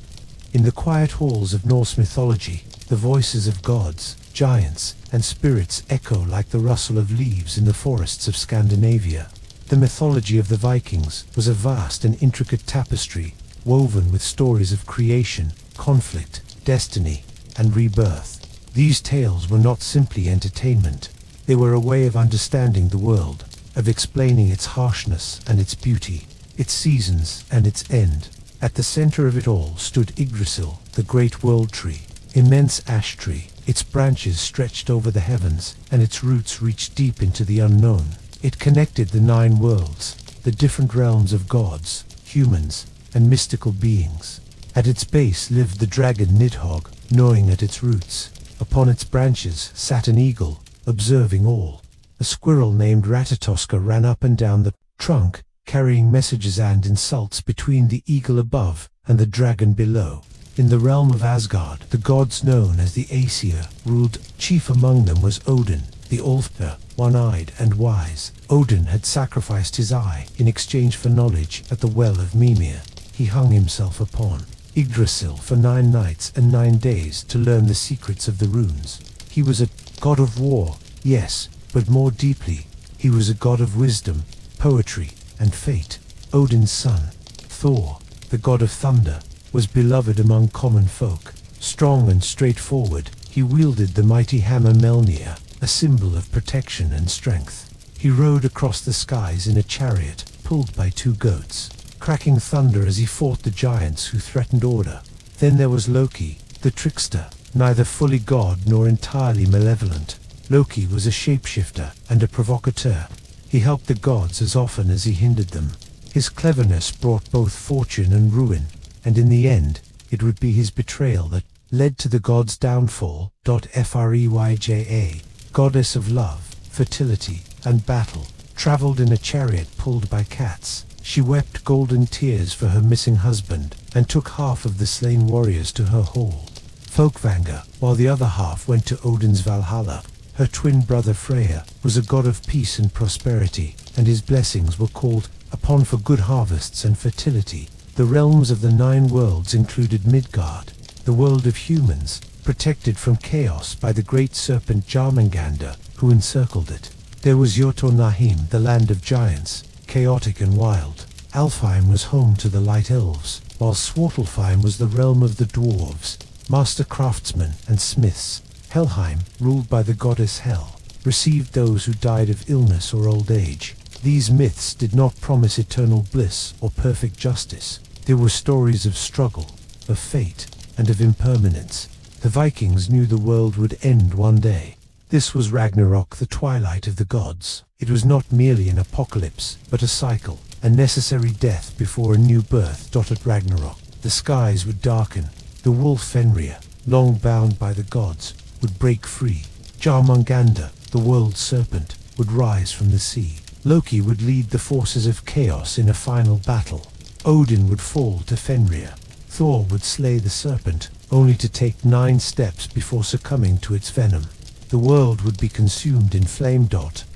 In the quiet halls of Norse mythology, the voices of gods, giants, and spirits echo like the rustle of leaves in the forests of Scandinavia. The mythology of the Vikings was a vast and intricate tapestry, woven with stories of creation, conflict, destiny, and rebirth. These tales were not simply entertainment. They were a way of understanding the world, of explaining its harshness and its beauty, its seasons and its end. At the center of it all stood Yggdrasil, the great world tree, immense ash tree. Its branches stretched over the heavens, and its roots reached deep into the unknown. It connected the 9 worlds, the different realms of gods, humans, and mystical beings. At its base lived the dragon Nidhogg, gnawing at its roots. Upon its branches sat an eagle, observing all. A squirrel named Ratatoska ran up and down the trunk, carrying messages and insults between the eagle above and the dragon below. In the realm of Asgard, the gods known as the Aesir ruled. Chief among them was Odin, the Alfter, one-eyed and wise. Odin had sacrificed his eye in exchange for knowledge at the well of Mimir. He hung himself upon Yggdrasil for 9 nights and 9 days to learn the secrets of the runes. He was a god of war, yes, but more deeply, he was a god of wisdom, poetry, and fate. Odin's son, Thor, the god of thunder, was beloved among common folk. Strong and straightforward, he wielded the mighty hammer Mjolnir, a symbol of protection and strength. He rode across the skies in a chariot, pulled by 2 goats, cracking thunder as he fought the giants who threatened order. Then there was Loki, the trickster, neither fully god nor entirely malevolent. Loki was a shapeshifter and a provocateur. He helped the gods as often as he hindered them. His cleverness brought both fortune and ruin, and in the end, it would be his betrayal that led to the gods' downfall. Freyja, goddess of love, fertility, and battle, traveled in a chariot pulled by cats. She wept golden tears for her missing husband, and took half of the slain warriors to her hall. Folkvanga, while the other half went to Odin's Valhalla. Her twin brother Freya was a god of peace and prosperity, and his blessings were called upon for good harvests and fertility. The realms of the 9 worlds included Midgard, the world of humans, protected from chaos by the great serpent Jarmungandr, who encircled it. There was Jotunheim, the land of giants, chaotic and wild. Alfheim was home to the light elves, while Svartalfheim was the realm of the dwarves, master craftsmen and smiths. Helheim, ruled by the goddess Hel, received those who died of illness or old age. These myths did not promise eternal bliss or perfect justice. They were stories of struggle, of fate, and of impermanence. The Vikings knew the world would end one day. This was Ragnarok, the twilight of the gods. It was not merely an apocalypse, but a cycle, a necessary death before a new birth. At Ragnarok, the skies would darken. The wolf Fenrir, long bound by the gods, would break free. Jarmungandr, the world serpent, would rise from the sea. Loki would lead the forces of chaos in a final battle. Odin would fall to Fenrir. Thor would slay the serpent, only to take 9 steps before succumbing to its venom. The world would be consumed in flame.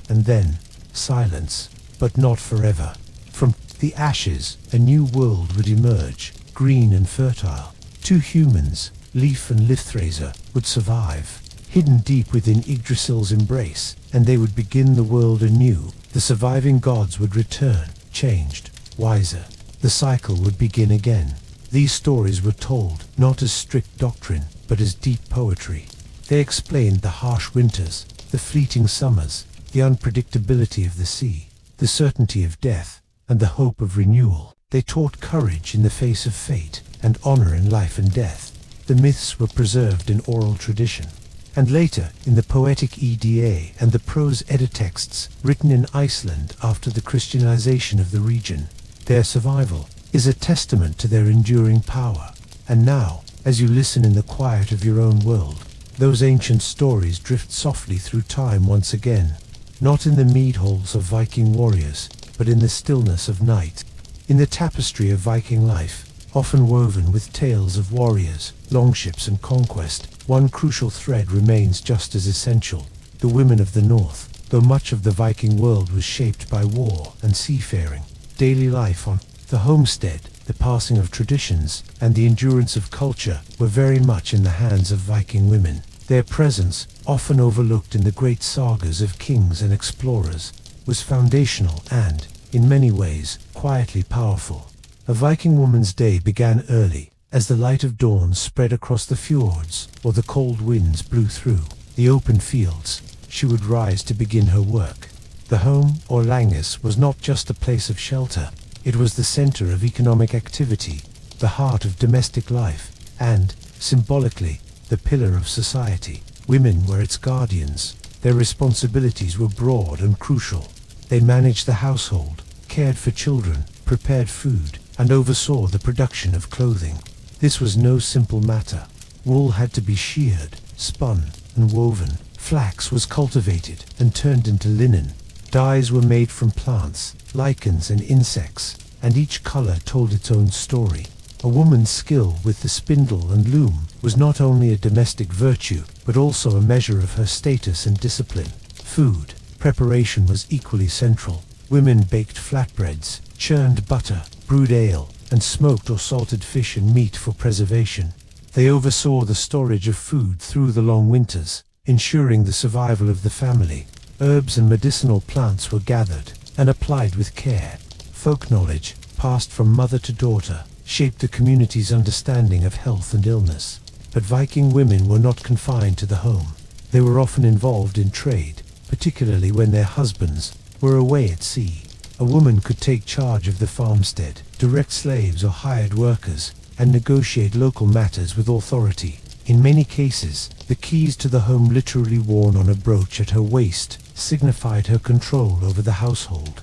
And then, silence, but not forever. From the ashes, a new world would emerge, green and fertile. 2 humans, Leif and Lifthrasir, would survive, hidden deep within Yggdrasil's embrace, and they would begin the world anew. The surviving gods would return, changed, wiser. The cycle would begin again. These stories were told not as strict doctrine, but as deep poetry. They explained the harsh winters, the fleeting summers, the unpredictability of the sea, the certainty of death, and the hope of renewal. They taught courage in the face of fate, and honor in life and death. The myths were preserved in oral tradition, and later in the poetic Edda and the prose Edda texts written in Iceland after the Christianization of the region. Their survival is a testament to their enduring power. And now, as you listen in the quiet of your own world, those ancient stories drift softly through time once again, not in the mead halls of Viking warriors, but in the stillness of night. In the tapestry of Viking life, often woven with tales of warriors, longships and conquest, one crucial thread remains just as essential: the women of the North. Though much of the Viking world was shaped by war and seafaring, daily life on the homestead, the passing of traditions, and the endurance of culture were very much in the hands of Viking women. Their presence, often overlooked in the great sagas of kings and explorers, was foundational and, in many ways, quietly powerful. A Viking woman's day began early, as the light of dawn spread across the fjords, or the cold winds blew through the open fields. She would rise to begin her work. The home, or langus, was not just a place of shelter. It was the center of economic activity, the heart of domestic life, and, symbolically, the pillar of society. Women were its guardians. Their responsibilities were broad and crucial. They managed the household, cared for children, prepared food, and oversaw the production of clothing. This was no simple matter. Wool had to be sheared, spun, and woven. Flax was cultivated and turned into linen. Dyes were made from plants, lichens, and insects, and each color told its own story. A woman's skill with the spindle and loom was not only a domestic virtue, but also a measure of her status and discipline. Food preparation was equally central. Women baked flatbreads, churned butter, brewed ale, and smoked or salted fish and meat for preservation. They oversaw the storage of food through the long winters, ensuring the survival of the family. Herbs and medicinal plants were gathered and applied with care. Folk knowledge, passed from mother to daughter, shaped the community's understanding of health and illness. But Viking women were not confined to the home. They were often involved in trade, particularly when their husbands were away at sea. A woman could take charge of the farmstead, direct slaves or hired workers, and negotiate local matters with authority. In many cases, the keys to the home, literally worn on a brooch at her waist, signified her control over the household.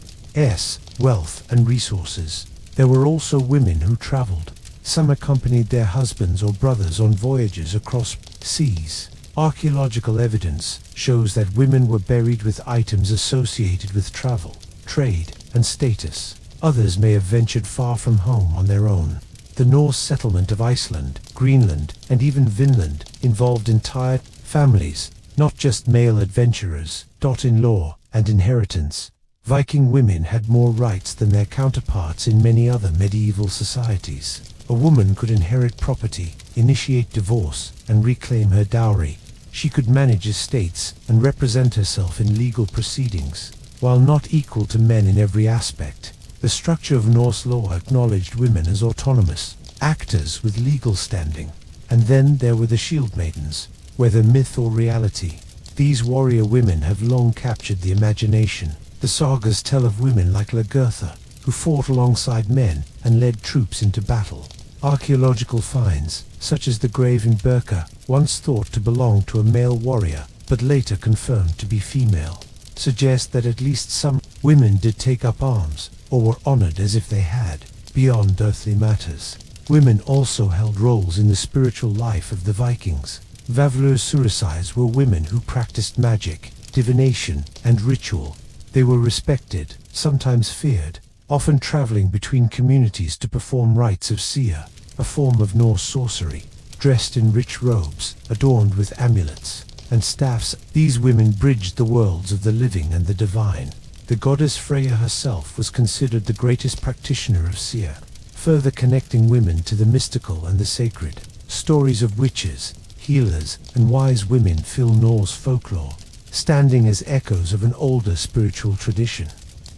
Wealth and resources. There were also women who traveled. Some accompanied their husbands or brothers on voyages across seas. Archaeological evidence shows that women were buried with items associated with travel, trade, and status. Others may have ventured far from home on their own. The Norse settlement of Iceland, Greenland, and even Vinland involved entire families, not just male adventurers. In law and inheritance, Viking women had more rights than their counterparts in many other medieval societies. A woman could inherit property, initiate divorce, and reclaim her dowry. She could manage estates and represent herself in legal proceedings. While not equal to men in every aspect, the structure of Norse law acknowledged women as autonomous actors with legal standing. And then there were the shield maidens, whether myth or reality. These warrior women have long captured the imagination. The sagas tell of women like Lagertha, who fought alongside men and led troops into battle. Archaeological finds, such as the grave in Birka, once thought to belong to a male warrior, but later confirmed to be female, suggest that at least some women did take up arms, or were honored as if they had, beyond earthly matters. Women also held roles in the spiritual life of the Vikings. Vavlur Surisais were women who practiced magic, divination, and ritual. They were respected, sometimes feared, often traveling between communities to perform rites of seer, a form of Norse sorcery. Dressed in rich robes, adorned with amulets and staffs, these women bridged the worlds of the living and the divine. The goddess Freya herself was considered the greatest practitioner of seer, further connecting women to the mystical and the sacred. Stories of witches, healers, and wise women fill Norse folklore, standing as echoes of an older spiritual tradition.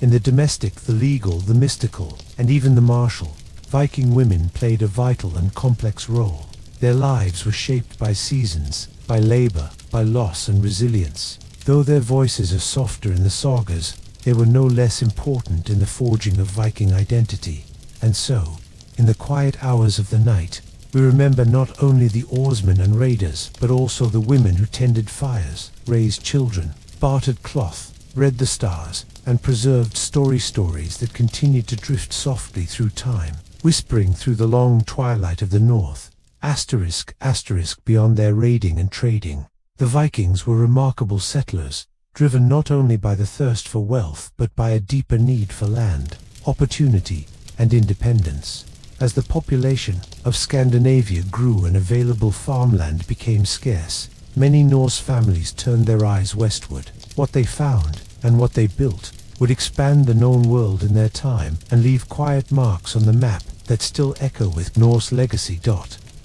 In the domestic, the legal, the mystical, and even the martial, Viking women played a vital and complex role. Their lives were shaped by seasons, by labor, by loss and resilience. Though their voices are softer in the sagas, they were no less important in the forging of Viking identity. And so, in the quiet hours of the night, we remember not only the oarsmen and raiders, but also the women who tended fires, raised children, bartered cloth, read the stars, and preserved stories that continued to drift softly through time, whispering through the long twilight of the north. Beyond their raiding and trading, the Vikings were remarkable settlers, driven not only by the thirst for wealth but by a deeper need for land, opportunity, and independence. As the population of Scandinavia grew and available farmland became scarce, many Norse families turned their eyes westward. What they found, and what they built, would expand the known world in their time and leave quiet marks on the map that still echo with Norse legacy.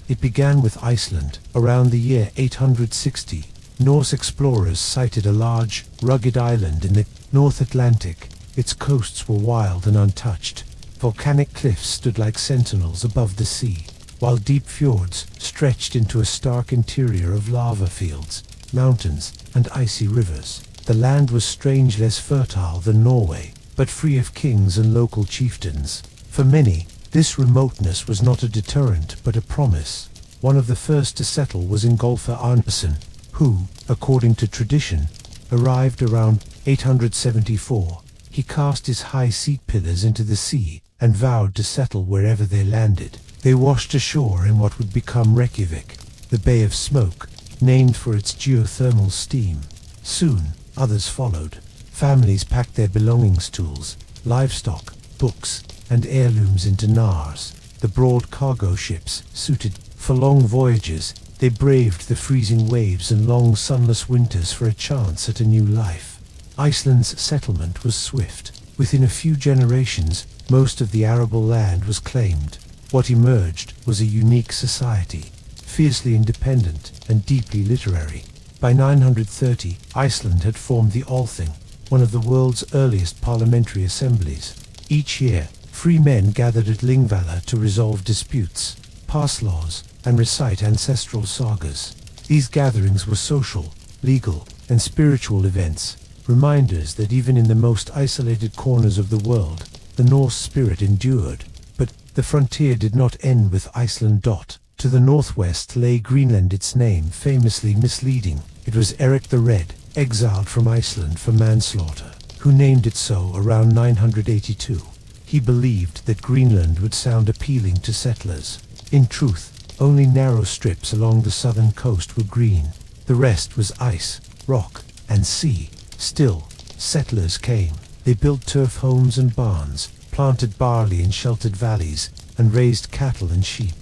It began with Iceland. Around the year 860, Norse explorers sighted a large, rugged island in the North Atlantic. Its coasts were wild and untouched. Volcanic cliffs stood like sentinels above the sea, while deep fjords stretched into a stark interior of lava fields, mountains, and icy rivers. The land was strange, less fertile than Norway, but free of kings and local chieftains. For many, this remoteness was not a deterrent but a promise. One of the first to settle was Ingolfur Arnarson, who, according to tradition, arrived around 874. He cast his high seat pillars into the sea and vowed to settle wherever they landed. They washed ashore in what would become Reykjavik, the Bay of Smoke, named for its geothermal steam. Soon, others followed. Families packed their belongings, tools, livestock, books, and heirlooms into Nars, the broad cargo ships suited for long voyages. They braved the freezing waves and long sunless winters for a chance at a new life. Iceland's settlement was swift. Within a few generations, most of the arable land was claimed. What emerged was a unique society, fiercely independent and deeply literary. By 930, Iceland had formed the Althing, one of the world's earliest parliamentary assemblies. Each year, free men gathered at Lingvala to resolve disputes, pass laws, and recite ancestral sagas. These gatherings were social, legal, and spiritual events, reminders that even in the most isolated corners of the world, the Norse spirit endured. But the frontier did not end with Iceland. To the northwest lay Greenland, its name famously misleading. It was Eric the Red, exiled from Iceland for manslaughter, who named it so around 982. He believed that Greenland would sound appealing to settlers. In truth, only narrow strips along the southern coast were green. The rest was ice, rock, and sea. Still, settlers came. They built turf homes and barns, planted barley in sheltered valleys, and raised cattle and sheep.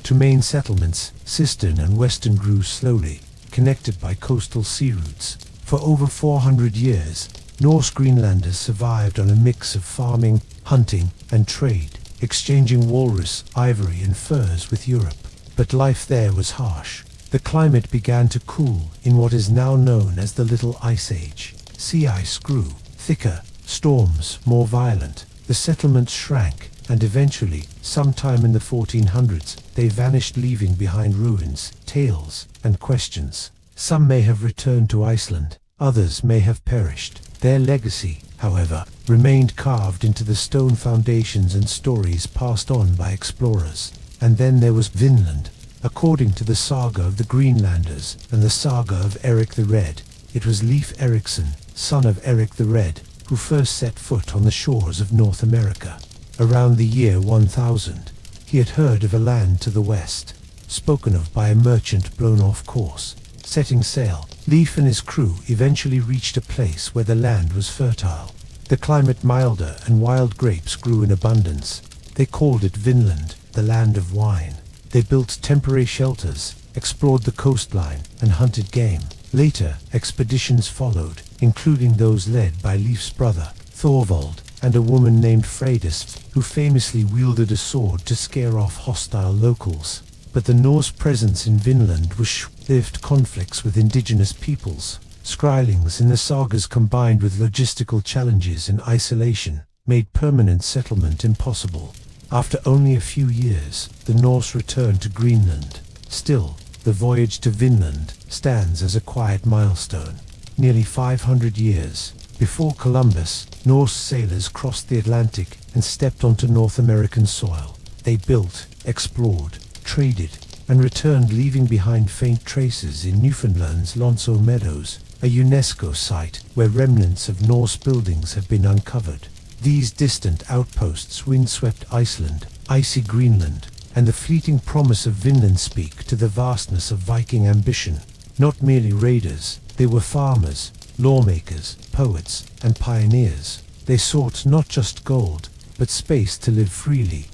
Two main settlements, Sistern and Western, grew slowly, connected by coastal sea routes. For over 400 years, Norse Greenlanders survived on a mix of farming, hunting, and trade, exchanging walrus, ivory, and furs with Europe. But life there was harsh. The climate began to cool in what is now known as the Little Ice Age. Sea ice grew thicker, storms more violent. The settlements shrank, and eventually, sometime in the 1400s, they vanished, leaving behind ruins, tales, and questions. Some may have returned to Iceland, others may have perished. Their legacy, however, remained carved into the stone foundations and stories passed on by explorers. And then there was Vinland. According to the saga of the Greenlanders and the saga of Eric the Red, it was Leif Erikson, son of Eric the Red, who first set foot on the shores of North America. Around the year 1000, he had heard of a land to the west, spoken of by a merchant blown off course. Setting sail, Leif and his crew eventually reached a place where the land was fertile. The climate milder and wild grapes grew in abundance. They called it Vinland, the land of wine. They built temporary shelters, explored the coastline, and hunted game. Later, expeditions followed, including those led by Leif's brother, Thorvald, and a woman named Freydis, who famously wielded a sword to scare off hostile locals. But the Norse presence in Vinland was short-lived. Conflicts with indigenous peoples, Skrælings in the sagas, combined with logistical challenges and isolation, made permanent settlement impossible. After only a few years, the Norse returned to Greenland. Still, the voyage to Vinland stands as a quiet milestone. Nearly 500 years before Columbus, Norse sailors crossed the Atlantic and stepped onto North American soil. They built, explored, traded, and returned, leaving behind faint traces in Newfoundland's Lonceau Meadows, a UNESCO site where remnants of Norse buildings have been uncovered. These distant outposts, windswept Iceland, icy Greenland, and the fleeting promise of Vinland speak to the vastness of Viking ambition. Not merely raiders, they were farmers, lawmakers, poets, and pioneers. They sought not just gold, but space to live freely.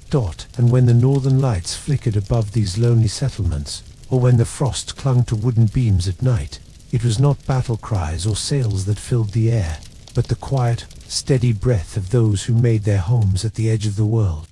And when the northern lights flickered above these lonely settlements, or when the frost clung to wooden beams at night, it was not battle cries or sails that filled the air, but the quiet, steady breath of those who made their homes at the edge of the world.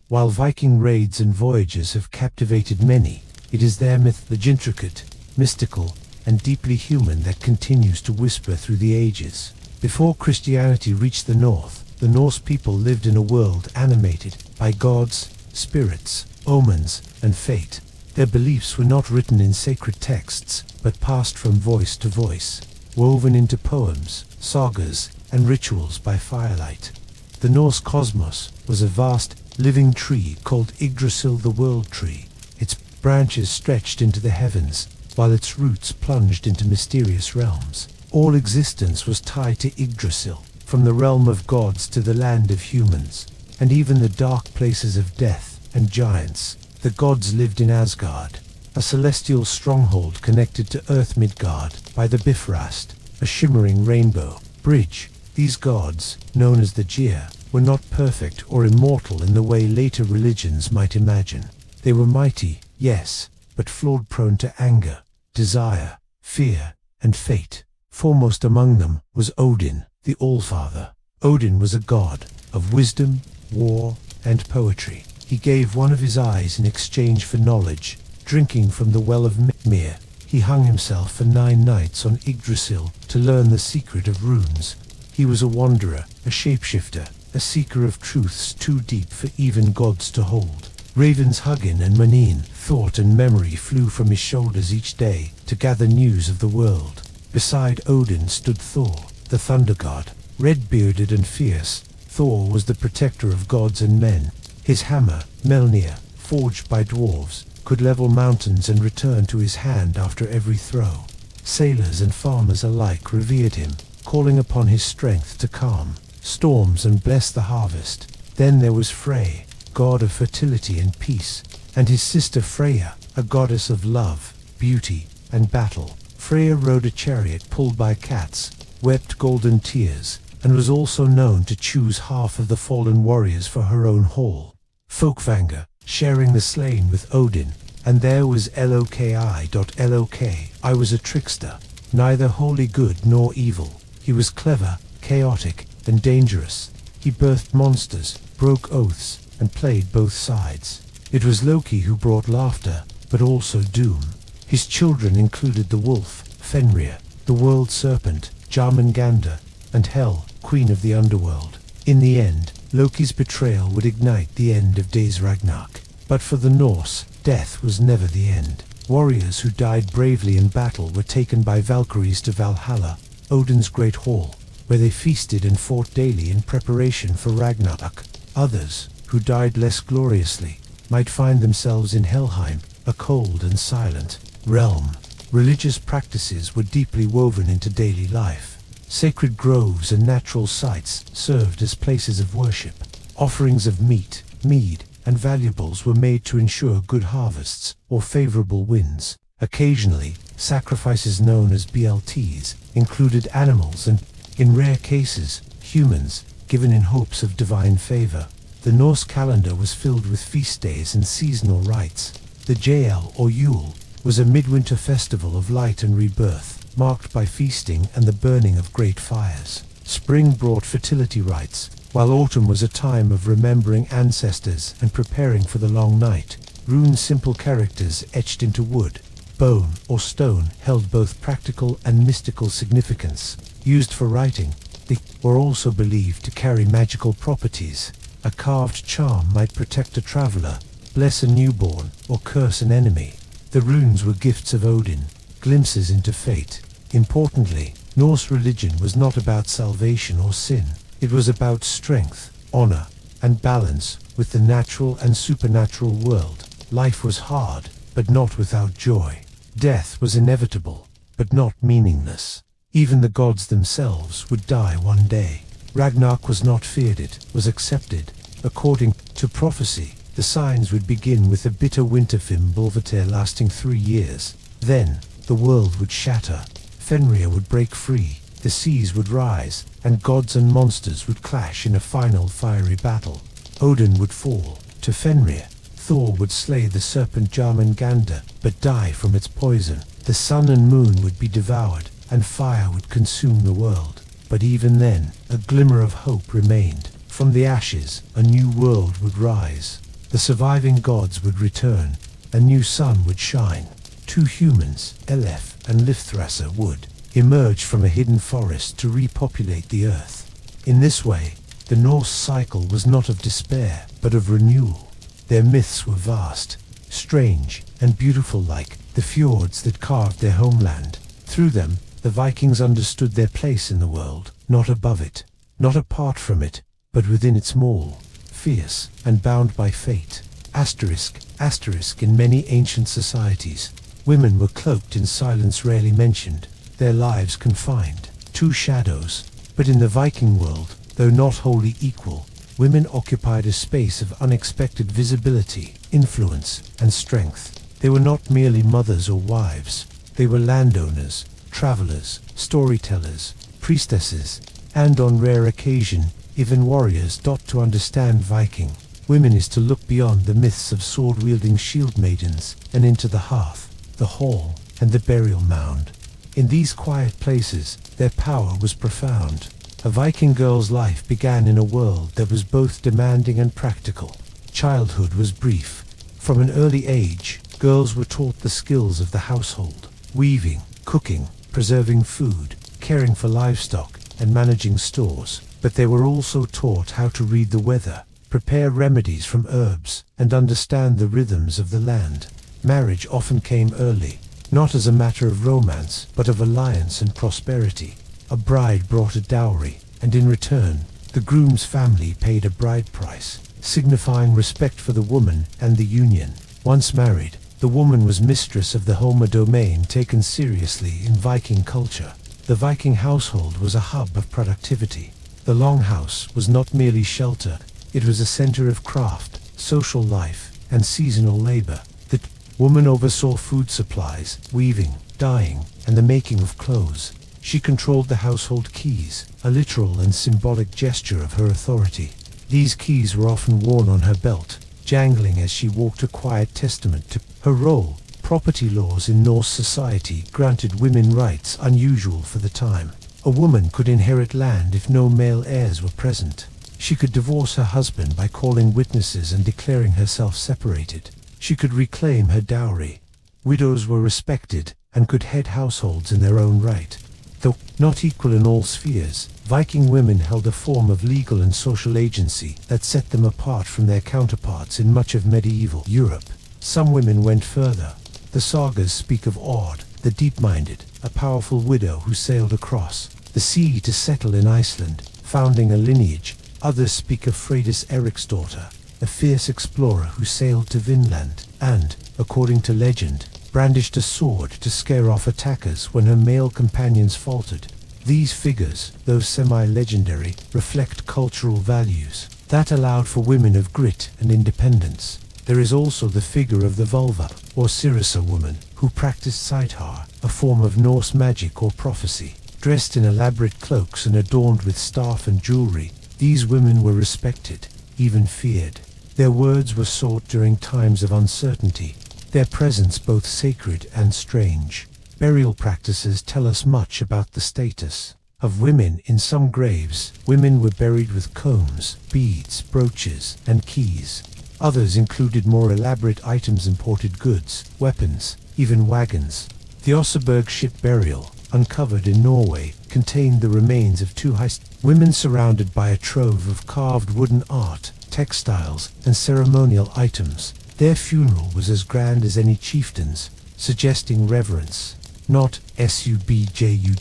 While Viking raids and voyages have captivated many, it is their mythology, intricate, mystical, and deeply human, that continues to whisper through the ages. Before Christianity reached the north, the Norse people lived in a world animated by gods, spirits, omens, and fate. Their beliefs were not written in sacred texts, but passed from voice to voice, woven into poems, sagas, and rituals by firelight. The Norse cosmos was a vast, living tree called Yggdrasil, the world tree. Its branches stretched into the heavens, while its roots plunged into mysterious realms. All existence was tied to Yggdrasil, from the realm of gods to the land of humans, and even the dark places of death and giants. The gods lived in Asgard, a celestial stronghold connected to Earth Midgard by the Bifrost, a shimmering rainbow bridge. These gods, known as the Gear, were not perfect or immortal in the way later religions might imagine. They were mighty, yes, but flawed, prone to anger, desire, fear, and fate. Foremost among them was Odin, the Allfather. Odin was a god of wisdom, war, and poetry. He gave one of his eyes in exchange for knowledge. Drinking from the well of Mimir, he hung himself for 9 nights on Yggdrasil to learn the secret of runes. He was a wanderer, a shapeshifter, a seeker of truths too deep for even gods to hold. Ravens Hugin and Munin, thought and memory flew from his shoulders each day to gather news of the world. Beside Odin stood Thor, the thunder god. Red-bearded and fierce, Thor was the protector of gods and men. His hammer, Mjolnir, forged by dwarves, could level mountains and return to his hand after every throw. Sailors and farmers alike revered him, calling upon his strength to calm storms and bless the harvest. Then there was Frey, god of fertility and peace, and his sister Freya, a goddess of love, beauty, and battle. Freya rode a chariot pulled by cats, wept golden tears, and was also known to choose half of the fallen warriors for her own hall. Folkvanger, sharing the slain with Odin, And there was Loki. I was a trickster, neither wholly good nor evil. He was clever, chaotic, and dangerous. He birthed monsters, broke oaths, and played both sides. It was Loki who brought laughter, but also doom. His children included the wolf, Fenrir, the world serpent, Jormungandr, and Hel, queen of the underworld. In the end, Loki's betrayal would ignite the end of days Ragnarok. But for the Norse, death was never the end. Warriors who died bravely in battle were taken by Valkyries to Valhalla, Odin's great hall, where they feasted and fought daily in preparation for Ragnarok. Others, who died less gloriously, might find themselves in Helheim, a cold and silent realm. Religious practices were deeply woven into daily life. Sacred groves and natural sites served as places of worship. Offerings of meat, mead, and valuables were made to ensure good harvests or favorable winds. Occasionally, sacrifices known as BLTs included animals and, in rare cases, humans, given in hopes of divine favor. The Norse calendar was filled with feast days and seasonal rites. The Jul or Yule was a midwinter festival of light and rebirth, marked by feasting and the burning of great fires. Spring brought fertility rites, while autumn was a time of remembering ancestors and preparing for the long night. Runes, simple characters etched into wood, bone, or stone, held both practical and mystical significance. Used for writing, they were also believed to carry magical properties. A carved charm might protect a traveler, bless a newborn, or curse an enemy. The runes were gifts of Odin, glimpses into fate. Importantly, Norse religion was not about salvation or sin. It was about strength, honor, and balance with the natural and supernatural world. Life was hard, but not without joy. Death was inevitable, but not meaningless. Even the gods themselves would die one day. Ragnarok was not feared, it was accepted. According to prophecy, the signs would begin with a bitter winter Fimbulveter lasting 3 years. Then, the world would shatter. Fenrir would break free, the seas would rise, and gods and monsters would clash in a final fiery battle. Odin would fall to Fenrir. Thor would slay the serpent Jormungandr, but die from its poison. The sun and moon would be devoured, and fire would consume the world. But even then, a glimmer of hope remained. From the ashes, a new world would rise. The surviving gods would return. A new sun would shine. 2 humans, Elef and Lifthrasir, would emerge from a hidden forest to repopulate the earth. In this way, the Norse cycle was not of despair, but of renewal. Their myths were vast, strange, and beautiful, like the fjords that carved their homeland. Through them, the Vikings understood their place in the world, not above it, not apart from it, but within its mold, fierce and bound by fate. Asterisk, in many ancient societies, women were cloaked in silence, rarely mentioned, their lives confined to shadows. But in the Viking world, though not wholly equal, women occupied a space of unexpected visibility, influence, and strength. They were not merely mothers or wives. They were landowners, travelers, storytellers, priestesses, and on rare occasion, even warriors. To understand Viking women is to look beyond the myths of sword-wielding shield maidens and into the hearth, the hall, and the burial mound. In these quiet places, their power was profound. A Viking girl's life began in a world that was both demanding and practical. Childhood was brief. From an early age, girls were taught the skills of the household: weaving, cooking, preserving food, caring for livestock, and managing stores. But they were also taught how to read the weather, prepare remedies from herbs, and understand the rhythms of the land. Marriage often came early, not as a matter of romance, but of alliance and prosperity. A bride brought a dowry, and in return, the groom's family paid a bride price, signifying respect for the woman and the union. Once married, the woman was mistress of the home, a domain taken seriously in Viking culture. The Viking household was a hub of productivity. The longhouse was not merely shelter, it was a center of craft, social life, and seasonal labor. The woman oversaw food supplies, weaving, dyeing, and the making of clothes. She controlled the household keys, a literal and symbolic gesture of her authority. These keys were often worn on her belt, jangling as she walked, a quiet testament to her role. Property laws in Norse society granted women rights unusual for the time. A woman could inherit land if no male heirs were present. She could divorce her husband by calling witnesses and declaring herself separated. She could reclaim her dowry. Widows were respected and could head households in their own right. Though not equal in all spheres, Viking women held a form of legal and social agency that set them apart from their counterparts in much of medieval Europe. Some women went further. The sagas speak of Aud, the deep-minded, a powerful widow who sailed across the sea to settle in Iceland, founding a lineage. Others speak of Freydis Eriksdóttir, a fierce explorer who sailed to Vinland and, according to legend, brandished a sword to scare off attackers when her male companions faltered. These figures, though semi-legendary, reflect cultural values that allowed for women of grit and independence. There is also the figure of the vulva, or Sirisa woman, who practiced Seitar, a form of Norse magic or prophecy. Dressed in elaborate cloaks and adorned with staff and jewelry, these women were respected, even feared. Their words were sought during times of uncertainty, their presence both sacred and strange. Burial practices tell us much about the status of women. In some graves, women were buried with combs, beads, brooches, and keys. Others included more elaborate items, imported goods, weapons, even wagons. The Oseberg ship burial, uncovered in Norway, contained the remains of two women surrounded by a trove of carved wooden art, textiles, and ceremonial items. Their funeral was as grand as any chieftain's, suggesting reverence, not subjugation.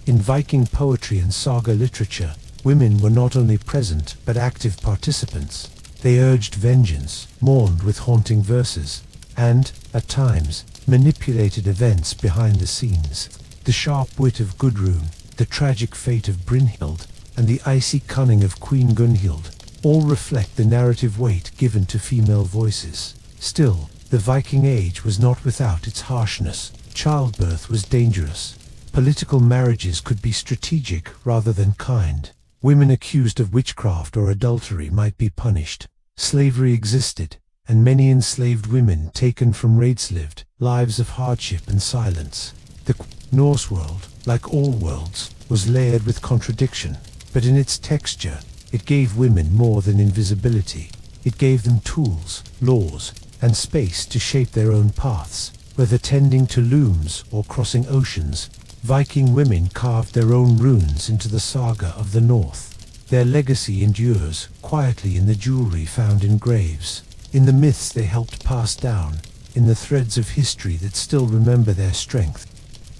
In Viking poetry and saga literature, women were not only present but active participants. They urged vengeance, mourned with haunting verses, and, at times, manipulated events behind the scenes. The sharp wit of Gudrun, the tragic fate of Brynhild, and the icy cunning of Queen Gunhild all reflect the narrative weight given to female voices. Still, the Viking Age was not without its harshness. Childbirth was dangerous. Political marriages could be strategic rather than kind. Women accused of witchcraft or adultery might be punished. Slavery existed, and many enslaved women taken from raids lived lives of hardship and silence. The Norse world, like all worlds, was layered with contradiction, but in its texture, it gave women more than invisibility. It gave them tools, laws, and space to shape their own paths. Whether tending to looms or crossing oceans, Viking women carved their own runes into the saga of the North. Their legacy endures quietly in the jewelry found in graves, in the myths they helped pass down, in the threads of history that still remember their strength.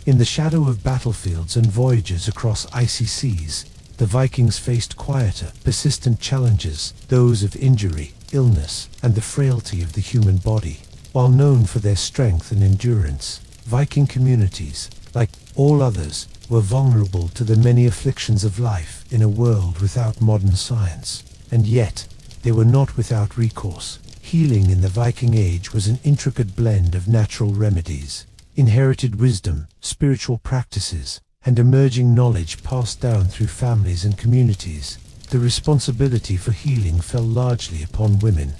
In the shadow of battlefields and voyages across icy seas, the Vikings faced quieter, persistent challenges, those of injury, illness, and the frailty of the human body. While known for their strength and endurance, Viking communities, like all others, were vulnerable to the many afflictions of life in a world without modern science. And yet, they were not without recourse. Healing in the Viking Age was an intricate blend of natural remedies, inherited wisdom, spiritual practices, and emerging knowledge passed down through families and communities. The responsibility for healing fell largely upon women.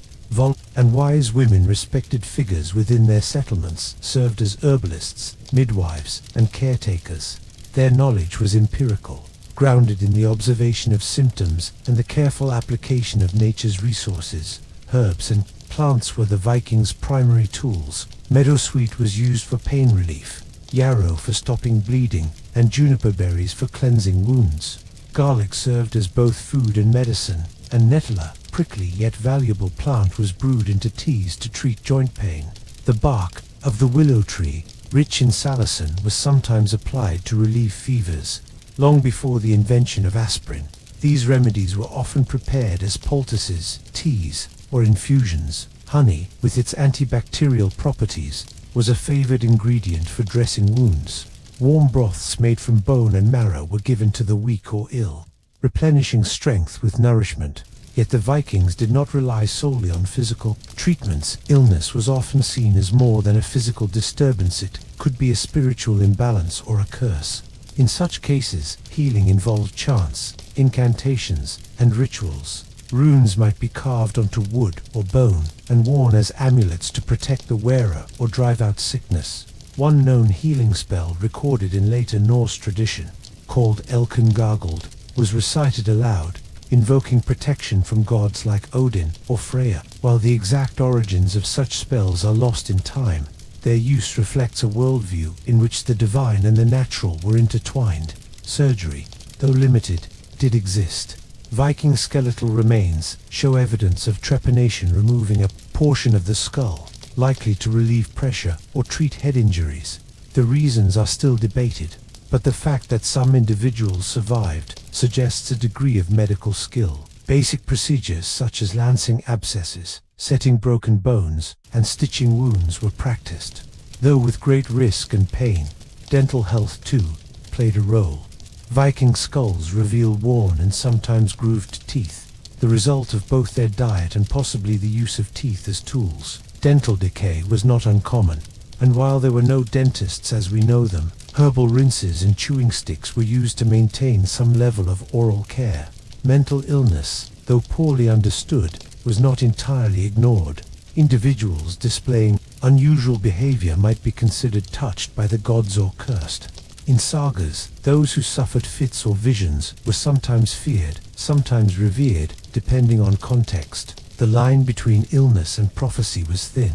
And wise women, respected figures within their settlements, served as herbalists, midwives, and caretakers. Their knowledge was empirical, grounded in the observation of symptoms and the careful application of nature's resources. Herbs and plants were the Vikings' primary tools. Meadowsweet was used for pain relief, yarrow for stopping bleeding, and juniper berries for cleansing wounds. Garlic served as both food and medicine, and nettle, prickly yet valuable plant, was brewed into teas to treat joint pain. The bark of the willow tree, rich in salicin, was sometimes applied to relieve fevers. Long before the invention of aspirin, these remedies were often prepared as poultices, teas, or infusions. Honey, with its antibacterial properties, was a favored ingredient for dressing wounds. Warm broths made from bone and marrow were given to the weak or ill, replenishing strength with nourishment. Yet the Vikings did not rely solely on physical treatments. Illness was often seen as more than a physical disturbance. It could be a spiritual imbalance or a curse. In such cases, healing involved chants, incantations, and rituals. Runes might be carved onto wood or bone and worn as amulets to protect the wearer or drive out sickness. One known healing spell recorded in later Norse tradition, called Elkin Gargled, was recited aloud, invoking protection from gods like Odin or Freya. While the exact origins of such spells are lost in time, their use reflects a worldview in which the divine and the natural were intertwined. Surgery, though limited, did exist. Viking skeletal remains show evidence of trepanation, removing a portion of the skull, likely to relieve pressure or treat head injuries. The reasons are still debated, but the fact that some individuals survived suggests a degree of medical skill. Basic procedures such as lancing abscesses, setting broken bones, and stitching wounds were practiced. Though with great risk and pain, dental health too played a role. Viking skulls reveal worn and sometimes grooved teeth, the result of both their diet and possibly the use of teeth as tools. Dental decay was not uncommon, and while there were no dentists as we know them, herbal rinses and chewing sticks were used to maintain some level of oral care. Mental illness, though poorly understood, was not entirely ignored. Individuals displaying unusual behavior might be considered touched by the gods or cursed. In sagas, those who suffered fits or visions were sometimes feared, sometimes revered, depending on context. The line between illness and prophecy was thin.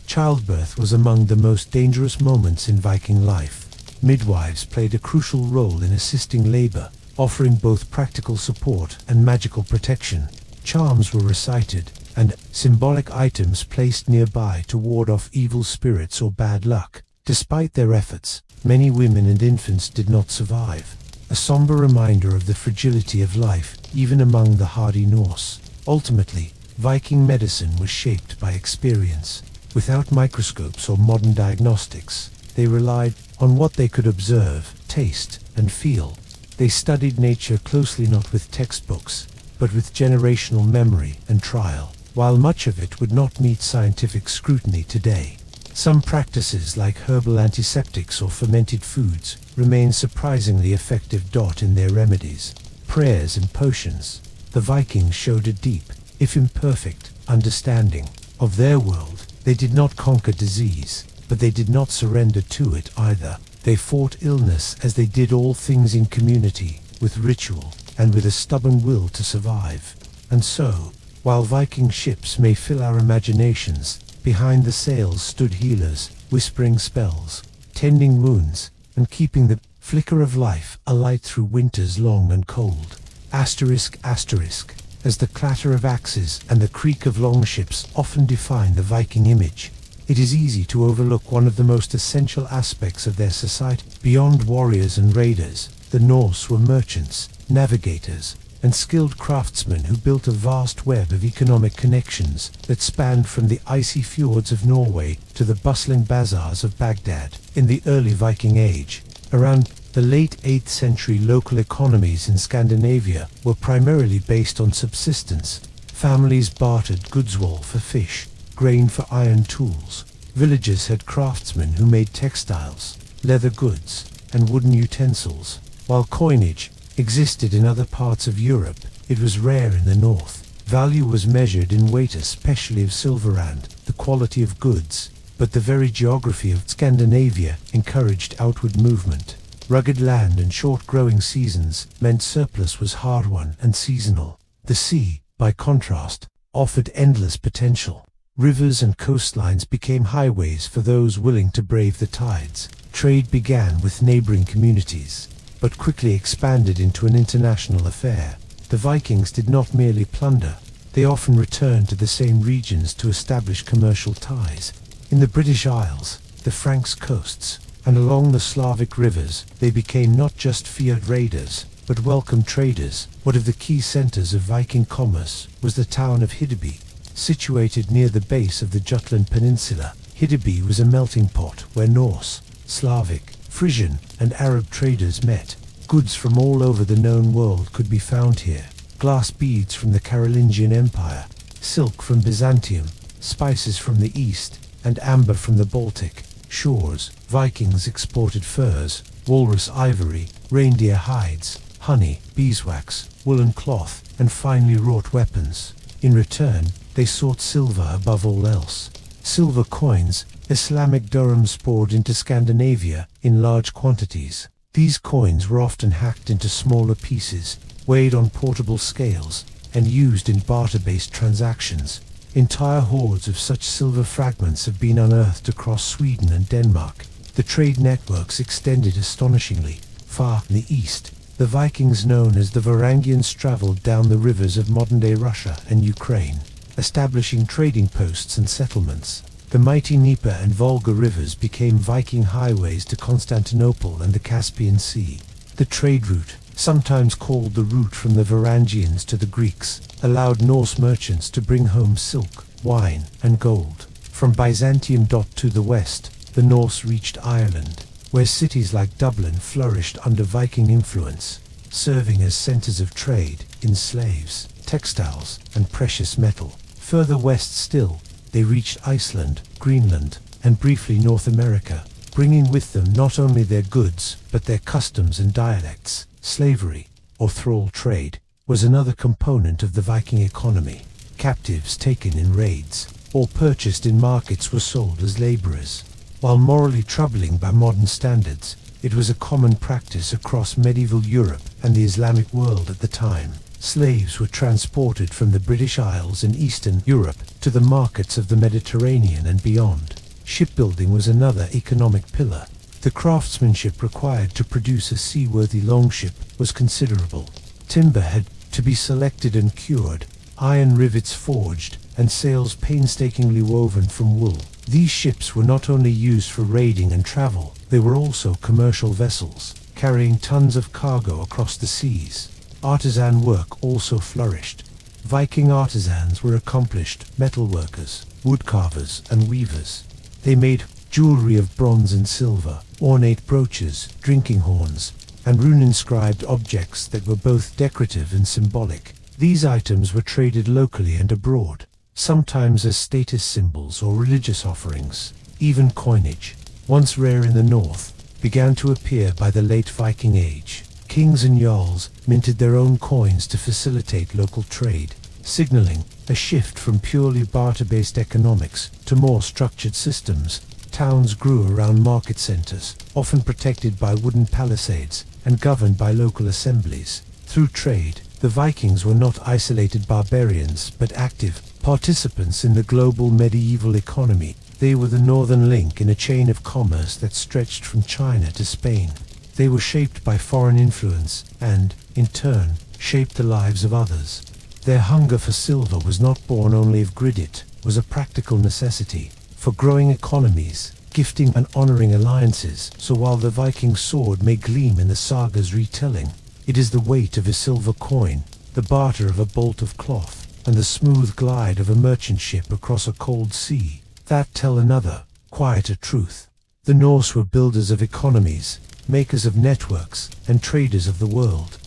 Childbirth was among the most dangerous moments in Viking life. Midwives played a crucial role in assisting labor, offering both practical support and magical protection. Charms were recited, and symbolic items placed nearby to ward off evil spirits or bad luck. Despite their efforts, many women and infants did not survive, a somber reminder of the fragility of life, even among the hardy Norse. Ultimately, Viking medicine was shaped by experience. Without microscopes or modern diagnostics, they relied on what they could observe, taste, and feel. They studied nature closely, not with textbooks, but with generational memory and trial. While much of it would not meet scientific scrutiny today, some practices like herbal antiseptics or fermented foods remain surprisingly effective. In their remedies, prayers and potions, the Vikings showed a deep, if imperfect, understanding of their world. They did not conquer disease, but they did not surrender to it either. They fought illness as they did all things in community, with ritual, and with a stubborn will to survive. And so, while Viking ships may fill our imaginations, behind the sails stood healers, whispering spells, tending wounds, and keeping the flicker of life alight through winters long and cold. Asterisk, asterisk, as the clatter of axes and the creak of longships often define the Viking image, it is easy to overlook one of the most essential aspects of their society. Beyond warriors and raiders, the Norse were merchants, navigators, and skilled craftsmen who built a vast web of economic connections that spanned from the icy fjords of Norway to the bustling bazaars of Baghdad. In the early Viking Age, around the late 8th century, local economies in Scandinavia were primarily based on subsistence. Families bartered goods, wool for fish, grain for iron tools. Villages had craftsmen who made textiles, leather goods, and wooden utensils. While coinage existed in other parts of Europe, it was rare in the north. Value was measured in weight, especially of silver and the quality of goods, but the very geography of Scandinavia encouraged outward movement. Rugged land and short growing seasons meant surplus was hard-won and seasonal. The sea, by contrast, offered endless potential. Rivers and coastlines became highways for those willing to brave the tides. Trade began with neighboring communities, but quickly expanded into an international affair. The Vikings did not merely plunder, they often returned to the same regions to establish commercial ties. In the British Isles, the Franks coasts, and along the Slavic rivers, they became not just feared raiders, but welcome traders. One of the key centers of Viking commerce was the town of Hiddeby. Situated near the base of the Jutland Peninsula, Hiddeby was a melting pot where Norse, Slavic, Frisian, and Arab traders met. Goods from all over the known world could be found here. Glass beads from the Carolingian Empire, silk from Byzantium, spices from the East, and amber from the Baltic shores. Vikings exported furs, walrus ivory, reindeer hides, honey, beeswax, woolen cloth, and finely wrought weapons. In return, they sought silver above all else. Silver coins, Islamic dirhams, poured into Scandinavia in large quantities. These coins were often hacked into smaller pieces, weighed on portable scales, and used in barter-based transactions. Entire hoards of such silver fragments have been unearthed across Sweden and Denmark. The trade networks extended astonishingly far in the east. The Vikings, known as the Varangians, traveled down the rivers of modern-day Russia and Ukraine, establishing trading posts and settlements. The mighty Dnieper and Volga rivers became Viking highways to Constantinople and the Caspian Sea. The trade route, sometimes called the route from the Varangians to the Greeks, allowed Norse merchants to bring home silk, wine, and gold. From Byzantium to the west, the Norse reached Ireland, where cities like Dublin flourished under Viking influence, serving as centers of trade in slaves, textiles, and precious metal. Further west still, they reached Iceland, Greenland, and briefly North America, bringing with them not only their goods, but their customs and dialects. Slavery, or thrall trade, was another component of the Viking economy. Captives taken in raids, or purchased in markets, were sold as laborers. While morally troubling by modern standards, it was a common practice across medieval Europe and the Islamic world at the time. Slaves were transported from the British Isles in Eastern Europe to the markets of the Mediterranean and beyond. Shipbuilding was another economic pillar. The craftsmanship required to produce a seaworthy longship was considerable. Timber had to be selected and cured, iron rivets forged, and sails painstakingly woven from wool. These ships were not only used for raiding and travel, they were also commercial vessels, carrying tons of cargo across the seas. Artisan work also flourished. Viking artisans were accomplished metalworkers, woodcarvers, and weavers. They made jewelry of bronze and silver, ornate brooches, drinking horns, and rune-inscribed objects that were both decorative and symbolic. These items were traded locally and abroad, sometimes as status symbols or religious offerings. Even coinage, once rare in the north, began to appear by the late Viking Age. Kings and jarls minted their own coins to facilitate local trade, signaling a shift from purely barter-based economics to more structured systems. Towns grew around market centers, often protected by wooden palisades and governed by local assemblies. Through trade, the Vikings were not isolated barbarians, but active participants in the global medieval economy. They were the northern link in a chain of commerce that stretched from China to Spain. They were shaped by foreign influence and, in turn, shaped the lives of others. Their hunger for silver was not born only of greed, it was a practical necessity for growing economies, gifting and honoring alliances. So while the Viking sword may gleam in the saga's retelling, it is the weight of a silver coin, the barter of a bolt of cloth, and the smooth glide of a merchant ship across a cold sea that tell another, quieter truth. The Norse were builders of economies, makers of networks, and traders of the world.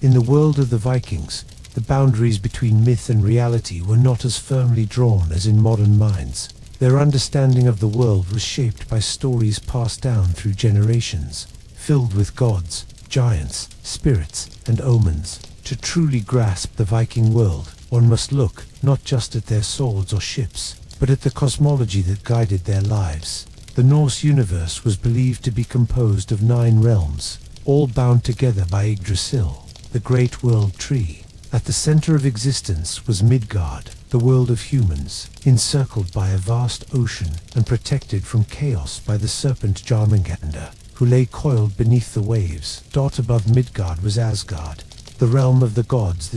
In the world of the Vikings, the boundaries between myth and reality were not as firmly drawn as in modern minds. Their understanding of the world was shaped by stories passed down through generations, filled with gods, giants, spirits, and omens. To truly grasp the Viking world, one must look not just at their swords or ships, but at the cosmology that guided their lives. The Norse universe was believed to be composed of 9 realms, all bound together by Yggdrasil, the great world tree. At the center of existence was Midgard, the world of humans, encircled by a vast ocean and protected from chaos by the serpent Jormungandr, who lay coiled beneath the waves. Above Midgard was Asgard, the realm of the gods,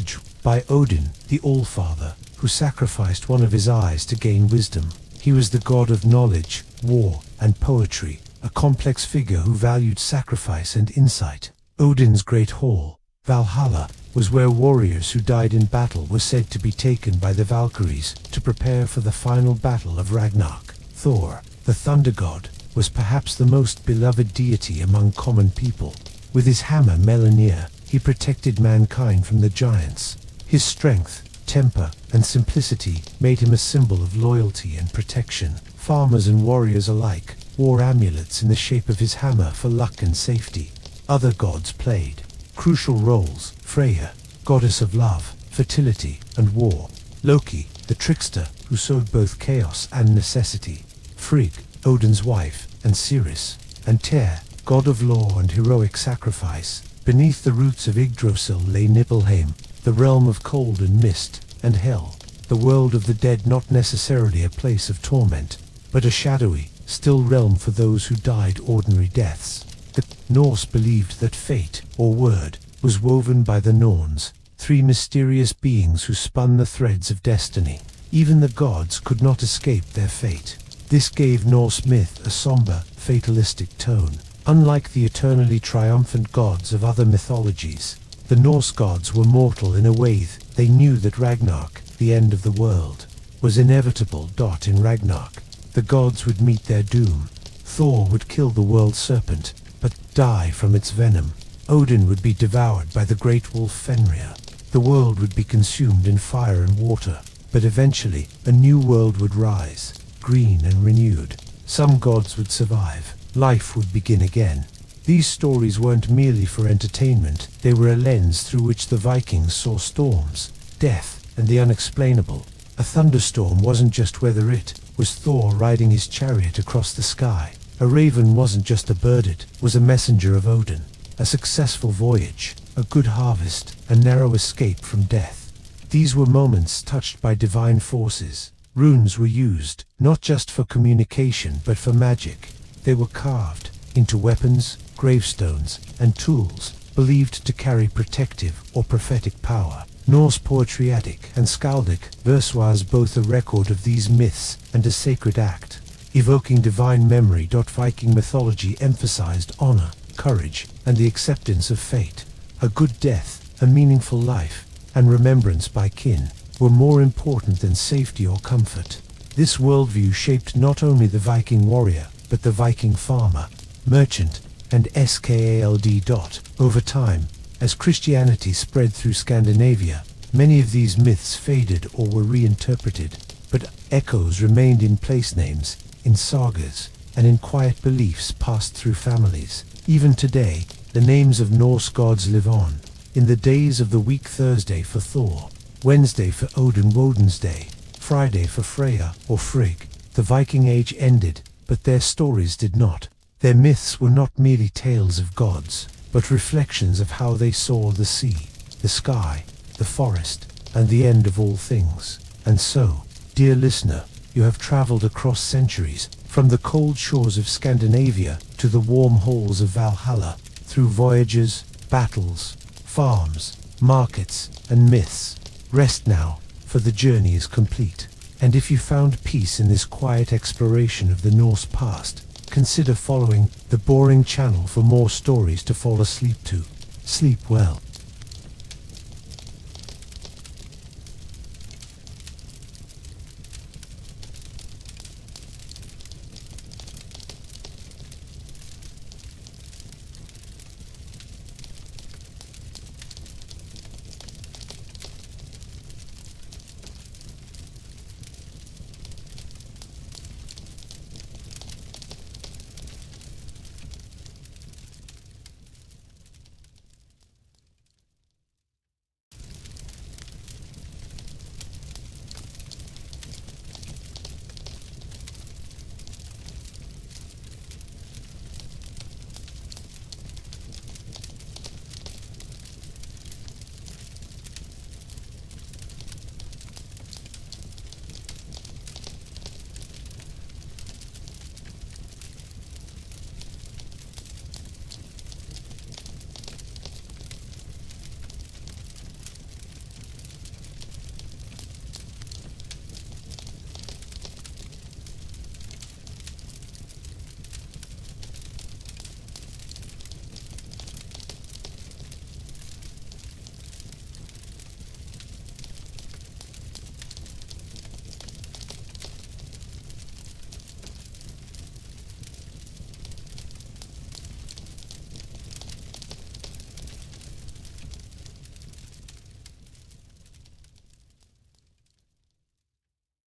by Odin, the Allfather, who sacrificed one of his eyes to gain wisdom. He was the god of knowledge, war, and poetry, a complex figure who valued sacrifice and insight. Odin's great hall, Valhalla, was where warriors who died in battle were said to be taken by the Valkyries to prepare for the final battle of Ragnarok. Thor, the thunder god, was perhaps the most beloved deity among common people. With his hammer Mjolnir, he protected mankind from the giants. His strength, temper, and simplicity made him a symbol of loyalty and protection. Farmers and warriors alike wore amulets in the shape of his hammer for luck and safety. Other gods played Crucial roles: Freya, goddess of love, fertility, and war; Loki, the trickster, who sowed both chaos and necessity; Frigg, Odin's wife, and Ceres; and Tyr, god of law and heroic sacrifice. Beneath the roots of Yggdrasil lay Nibelheim, the realm of cold and mist, and Hell, the world of the dead, not necessarily a place of torment, but a shadowy, still realm for those who died ordinary deaths. The Norse believed that fate, or word, was woven by the Norns, three mysterious beings who spun the threads of destiny. Even the gods could not escape their fate. This gave Norse myth a somber, fatalistic tone. Unlike the eternally triumphant gods of other mythologies, the Norse gods were mortal in a way. They knew that Ragnarok, the end of the world, was inevitable. In Ragnarok, the gods would meet their doom. Thor would kill the world serpent, but die from its venom. Odin would be devoured by the great wolf Fenrir. The world would be consumed in fire and water, but eventually a new world would rise, green and renewed. Some gods would survive. Life would begin again. These stories weren't merely for entertainment. They were a lens through which the Vikings saw storms, death, and the unexplainable. A thunderstorm wasn't just weather, it was Thor riding his chariot across the sky. A raven wasn't just a bird, it was a messenger of Odin. A successful voyage, a good harvest, a narrow escape from death. These were moments touched by divine forces. Runes were used, not just for communication but for magic. They were carved into weapons, gravestones, and tools, believed to carry protective or prophetic power. Norse poetry, Attic and Skaldic verse, was both a record of these myths and a sacred act, evoking divine memory. Viking mythology emphasized honor, courage, and the acceptance of fate. A good death, a meaningful life, and remembrance by kin were more important than safety or comfort. This worldview shaped not only the Viking warrior, but the Viking farmer, merchant, and skald. Over time, as Christianity spread through Scandinavia, many of these myths faded or were reinterpreted, but echoes remained in place names, in sagas, and in quiet beliefs passed through families. Even today, the names of Norse gods live on. In the days of the week: Thursday for Thor, Wednesday for Odin, Woden's Day, Friday for Freya or Frigg. The Viking Age ended, but their stories did not. Their myths were not merely tales of gods, but reflections of how they saw the sea, the sky, the forest, and the end of all things. And so, dear listener, you have traveled across centuries, from the cold shores of Scandinavia to the warm halls of Valhalla, through voyages, battles, farms, markets, and myths. Rest now, for the journey is complete. And if you found peace in this quiet exploration of the Norse past, consider following the Boring channel for more stories to fall asleep to. Sleep well.